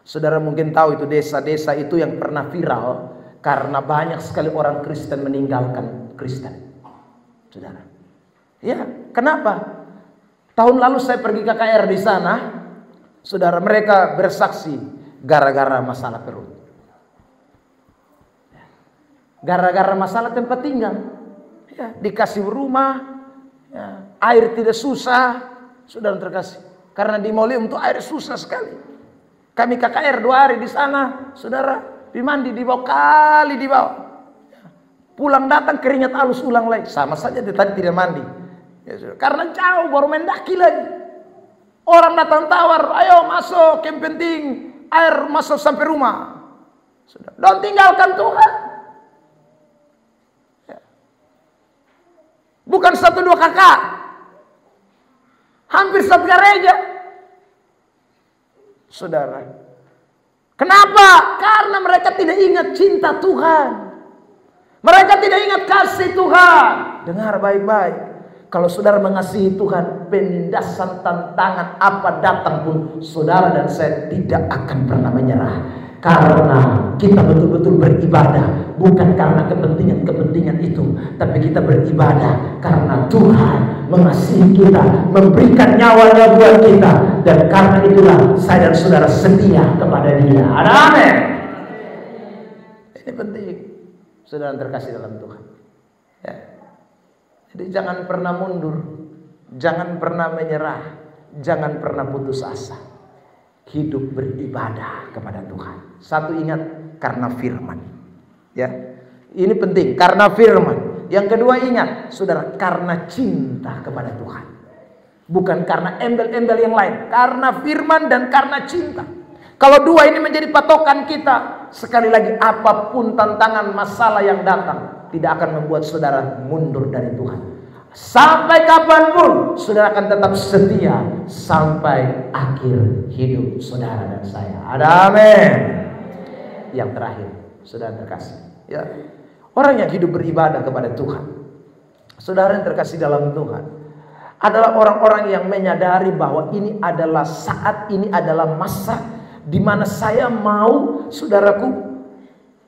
Saudara mungkin tahu itu desa-desa itu yang pernah viral karena banyak sekali orang Kristen meninggalkan Kristen, saudara. Ya, kenapa? Tahun lalu saya pergi KKR di sana, saudara, mereka bersaksi gara-gara masalah perut. Gara-gara masalah tempat tinggal, ya, dikasih rumah, ya, air tidak susah, saudara terkasih. Karena di Mauleum itu air susah sekali. Kami KKR 2 hari di sana, saudara, dimandi di bawah kali di bawah. Ya, pulang datang keringat halus ulang lagi, sama saja tadi tidak mandi. Ya, saudara. Karena jauh baru mendaki lagi. Orang datang tawar, ayo masuk, yang penting air masuk sampai rumah. Saudara, don't tinggalkan Tuhan. Bukan 1-2 kakak, hampir satu gereja, saudara. Kenapa? Karena mereka tidak ingat cinta Tuhan. Mereka tidak ingat kasih Tuhan. Dengar baik-baik. Kalau saudara mengasihi Tuhan, penindasan, tantangan apa datang pun, saudara dan saya tidak akan pernah menyerah. Karena kita betul-betul beribadah bukan karena kepentingan-kepentingan itu, tapi kita beribadah karena Tuhan mengasihi kita, memberikan nyawanya buat kita, dan karena itulah saya dan saudara setia kepada Dia. Ada amin. Ini penting, saudara terkasih dalam Tuhan. Ya. Jadi jangan pernah mundur. Jangan pernah menyerah, jangan pernah putus asa. Hidup beribadah kepada Tuhan. Satu, ingat, karena firman. Ya, ini penting, karena firman. Yang kedua, ingat, saudara, karena cinta kepada Tuhan. Bukan karena embel-embel yang lain, karena firman dan karena cinta. Kalau dua ini menjadi patokan kita, sekali lagi, apapun tantangan, masalah yang datang, tidak akan membuat saudara mundur dari Tuhan. Sampai kapanpun saudara akan tetap setia sampai akhir hidup saudara dan saya. Ada amin. Yang terakhir, saudara terkasih, ya, orang yang hidup beribadah kepada Tuhan, saudara yang terkasih dalam Tuhan, adalah orang-orang yang menyadari bahwa ini adalah saat, ini adalah masa di mana saya mau, saudaraku,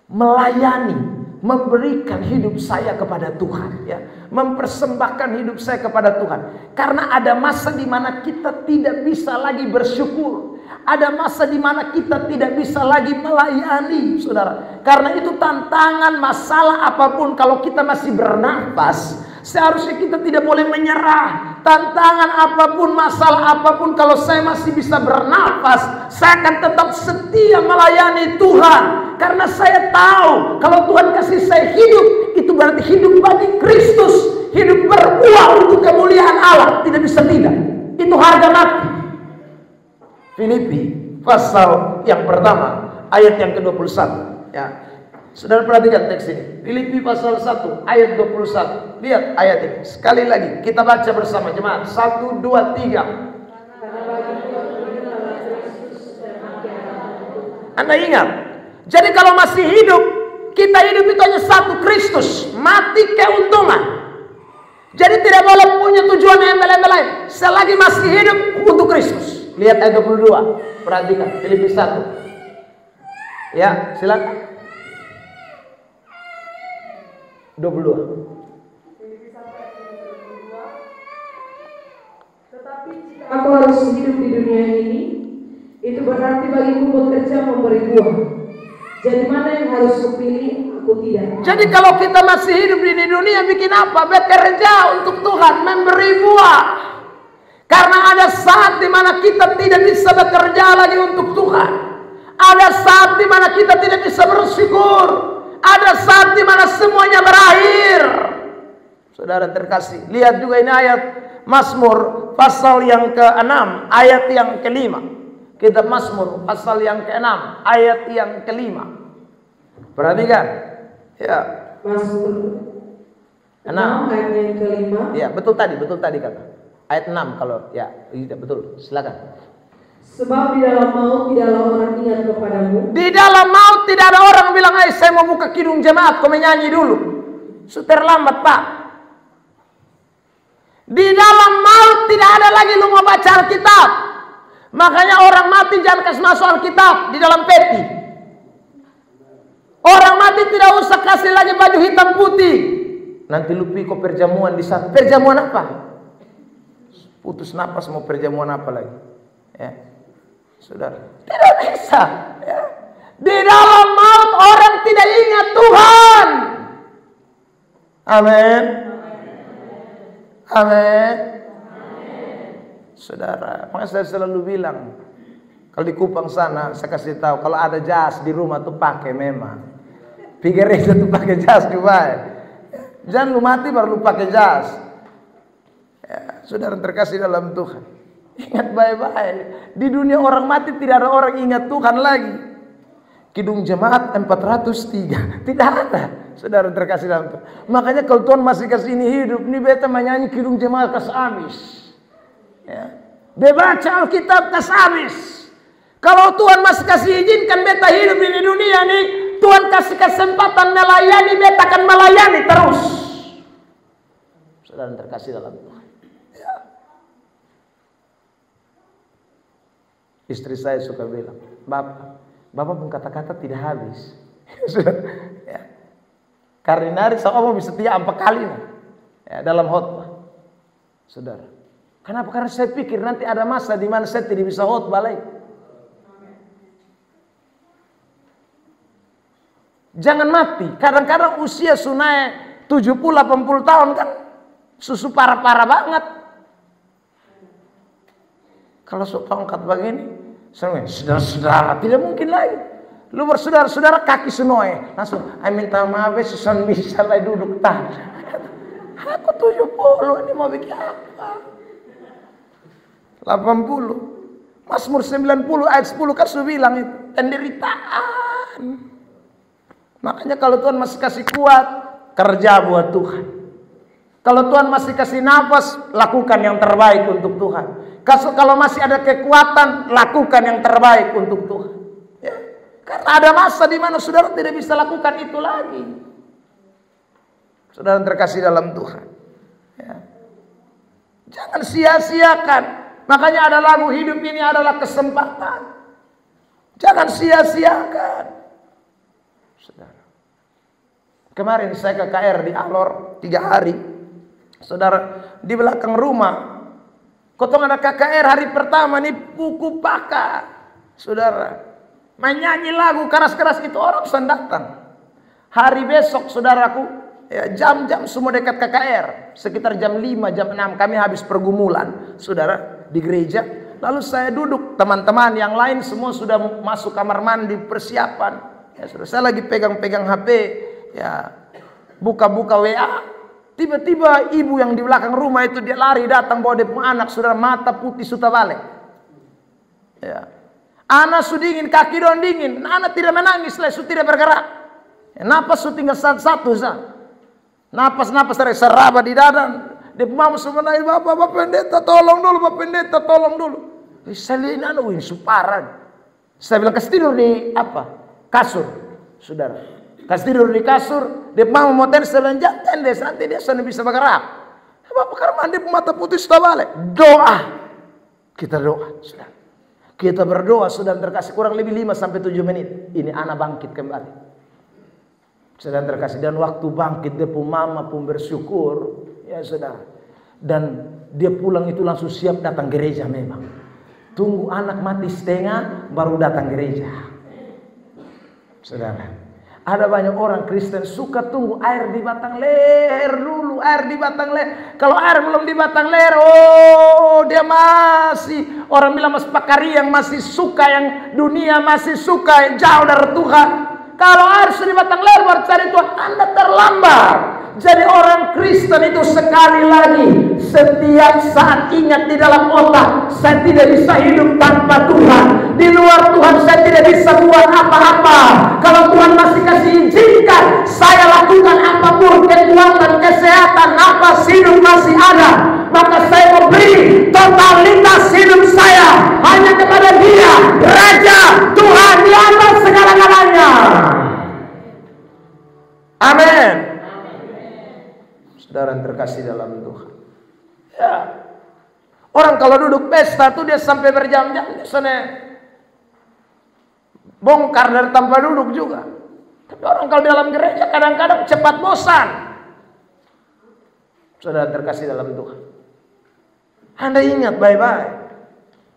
melayani, memberikan hidup saya kepada Tuhan, ya, mempersembahkan hidup saya kepada Tuhan. Karena ada masa di mana kita tidak bisa lagi bersyukur, ada masa di mana kita tidak bisa lagi melayani, saudara. Karena itu tantangan, masalah apapun, kalau kita masih bernafas, seharusnya kita tidak boleh menyerah. Tantangan apapun, masalah apapun, kalau saya masih bisa bernafas, saya akan tetap setia melayani Tuhan. Karena saya tahu kalau Tuhan kasih saya hidup, itu berarti hidup bagi Kristus, hidup berbuah untuk kemuliaan Allah. Tidak bisa tidak. Itu harga mati. Filipi pasal yang pertama ayat yang ke-21, ya. Saudara perhatikan teks ini. Filipi pasal 1 ayat 21. Lihat ayat ini. Sekali lagi kita baca bersama jemaat. 1, 2, 3. Anda ingat? Jadi kalau masih hidup, kita hidup itu hanya satu, Kristus. Mati keuntungan. Jadi tidak boleh punya tujuan embel-embel lain. Selagi masih hidup untuk Kristus. Lihat ayat 22. Perhatikan Filipi 1. Ya, silakan. 22. Tetapi jika aku harus hidup di dunia ini, itu berarti bagiku bekerja memberi buah. Jadi mana yang harus kupilih, aku tidak. Jadi kalau kita masih hidup di dunia, bikin apa? Bekerja untuk Tuhan, memberi buah. Karena ada saat di mana kita tidak bisa bekerja lagi untuk Tuhan. Ada saat di mana kita tidak bisa bersyukur. Ada saat di mana semuanya berakhir. Saudara terkasih, lihat juga ini ayat Mazmur pasal yang ke-6 ayat yang ke-5. Kitab Mazmur pasal yang ke-6 ayat yang ke-5. Perhatikan. Ya. Mazmur 6 ayat yang ke-5. Ya, betul tadi kata. Ayat 6 kalau ya, betul. Silakan. Sebab di dalam maut tidaklah orang ingat kepadamu. Di dalam maut tidak ada orang bilang, saya mau buka kidung jemaat, kau menyanyi dulu. Terlambat, Pak. Di dalam maut tidak ada lagi lu mau baca Alkitab. Makanya orang mati jangan kasih masuk Alkitab di dalam peti. Orang mati tidak usah kasih lagi baju hitam putih. Nanti lu pergi perjamuan di sana. Perjamuan apa? Putus napas mau perjamuan apa lagi? Ya. Saudara, tidak bisa, ya. Di dalam maut orang tidak ingat Tuhan. Amin. Amin. Saudara, makanya saya selalu bilang, kalau di Kupang sana saya kasih tahu, kalau ada jas di rumah tuh pakai memang. Pikir itu tuh pakai jas juga. Jangan lu mati baru lu pakai jas. Ya, saudara terkasih dalam Tuhan. Ingat baik-baik, di dunia orang mati tidak ada orang ingat Tuhan lagi. Kidung jemaat 403 tidak ada, saudara terkasih dalam Tuhan. Makanya kalau Tuhan masih kasih ini hidup, ini beta menyanyi kidung jemaat kas habis. Ya. Baca Alkitab kas habis. Kalau Tuhan masih kasih izinkan beta hidup di dunia nih, Tuhan kasih kesempatan melayani, beta akan melayani terus. Saudara terkasih dalam Tuhan. Ya. Istri saya suka bilang, Bapak pun kata-kata tidak habis. Ya. Karena saya mau bisa tiap 4 kali ya, dalam khotbah. Saudara, kenapa? Karena saya pikir nanti ada masa di mana saya tidak bisa khotbah lagi. Jangan mati. Kadang-kadang usia sunai 70-80 tahun kan, susu parah-parah banget. Kalau sok tongkat begini, saudara-saudara, tidak mungkin lagi. Lu bersaudara-saudara kaki senoe, langsung, minta maaf, susan bisa lah duduk tak. Aku 70, ini mau bikin apa? 80. Mazmur 90 ayat 10 kan sudah bilang itu, penderitaan. Makanya kalau Tuhan masih kasih kuat, kerja buat Tuhan. Kalau Tuhan masih kasih nafas, lakukan yang terbaik untuk Tuhan. Kalau masih ada kekuatan, lakukan yang terbaik untuk Tuhan. Ya. Karena ada masa di mana saudara tidak bisa lakukan itu lagi. Saudara terkasih dalam Tuhan. Ya. Jangan sia-siakan. Makanya ada lagu, hidup ini adalah kesempatan. Jangan sia-siakan. Saudara. Kemarin saya ke KR di Alor 3 hari. Saudara, di belakang rumah kotong ada KKR hari pertama nih, buku paka. Saudara, menyanyi lagu keras-keras itu orang sudah datang. Hari besok saudaraku, ya, jam-jam semua dekat KKR. Sekitar jam 5, jam 6 kami habis pergumulan, saudara, di gereja. Lalu saya duduk, teman-teman yang lain semua sudah masuk kamar mandi, persiapan. Ya, saudara, saya lagi pegang-pegang HP, ya, buka-buka WA. Tiba-tiba ibu yang di belakang rumah itu dia lari datang bawa dia punya anak, saudara, mata putih sudah balik. Ya. Anak sudah dingin, kaki doang dingin. Anak tidak menangis, lesu tidak bergerak. Ya, napas sudah tinggal satu sah. Napas dari seraba di dada. Dia mama sebenarnya, bapak pendeta tolong dulu, bapak pendeta tolong dulu. Saya lihat anak ini suparan. Saya bilang kasih tidur di apa? Kasur, saudara. Kasih tidur di kasur, dia mau tenis selanjang tendes, nanti dia sudah bisa bergerak. Bapak karena mandi mata putih sudah balik. Doa, kita doa, sudah. Kita berdoa, sudah terkasih kurang lebih 5-7 menit. Ini anak bangkit kembali. Sudah terkasih, dan waktu bangkit dia pun mama pun bersyukur, ya sudah. Dan dia pulang itu langsung siap datang gereja memang. Tunggu anak mati setengah, baru datang gereja. Saudara. Ada banyak orang Kristen suka tunggu air di batang leher dulu, air di batang leher. Kalau air belum di batang leher, oh dia masih, orang bilang mas pakari yang masih suka, yang dunia masih suka, yang jauh dari Tuhan. Kalau air sudah di batang leher baru cari Tuhan, Anda terlambat. Jadi orang Kristen itu sekali lagi setiap saat ingat di dalam otak, saya tidak bisa hidup tanpa Tuhan. Di luar Tuhan saya tidak bisa buat apa-apa. Kalau Tuhan masih kasih izinkan saya lakukan apapun, kekuatan, kesehatan, nafas hidup masih ada, maka saya memberi totalitas hidup saya hanya kepada Dia, Raja, Tuhan di atas segala-galanya. Amin. Saudara yang terkasih dalam Tuhan. Ya. Orang kalau duduk pesta tuh dia sampai berjam-jam di sana. Bongkar dari tanpa duduk juga. Tapi orang kalau dalam gereja kadang-kadang cepat bosan. Saudara terkasih dalam Tuhan. Anda ingat baik-baik.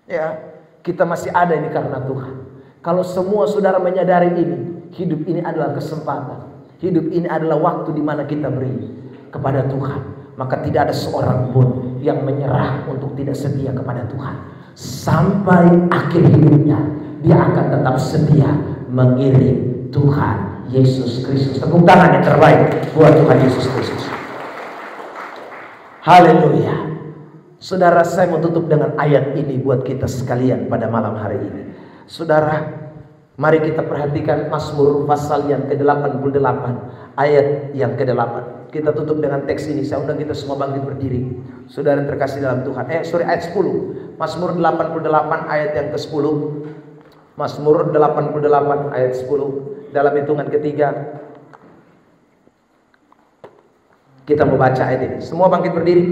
Ya, kita masih ada ini karena Tuhan. Kalau semua saudara menyadari ini, hidup ini adalah kesempatan. Hidup ini adalah waktu di mana kita beri kepada Tuhan, maka tidak ada seorang pun yang menyerah untuk tidak setia kepada Tuhan. Sampai akhir hidupnya dia akan tetap setia mengiring Tuhan Yesus Kristus. Tepuk tangan yang terbaik buat Tuhan Yesus Kristus. Haleluya. Saudara, saya mau tutup dengan ayat ini buat kita sekalian pada malam hari ini. Saudara, mari kita perhatikan Mazmur pasal yang ke-88 ayat yang ke-8. Kita tutup dengan teks ini. Saya undang kita semua bangkit berdiri. Saudara yang terkasih dalam Tuhan. Ayat 10. Mazmur 88 ayat yang ke-10. Mazmur 88 ayat 10. Dalam hitungan ketiga kita mau baca ayat ini. Semua bangkit berdiri.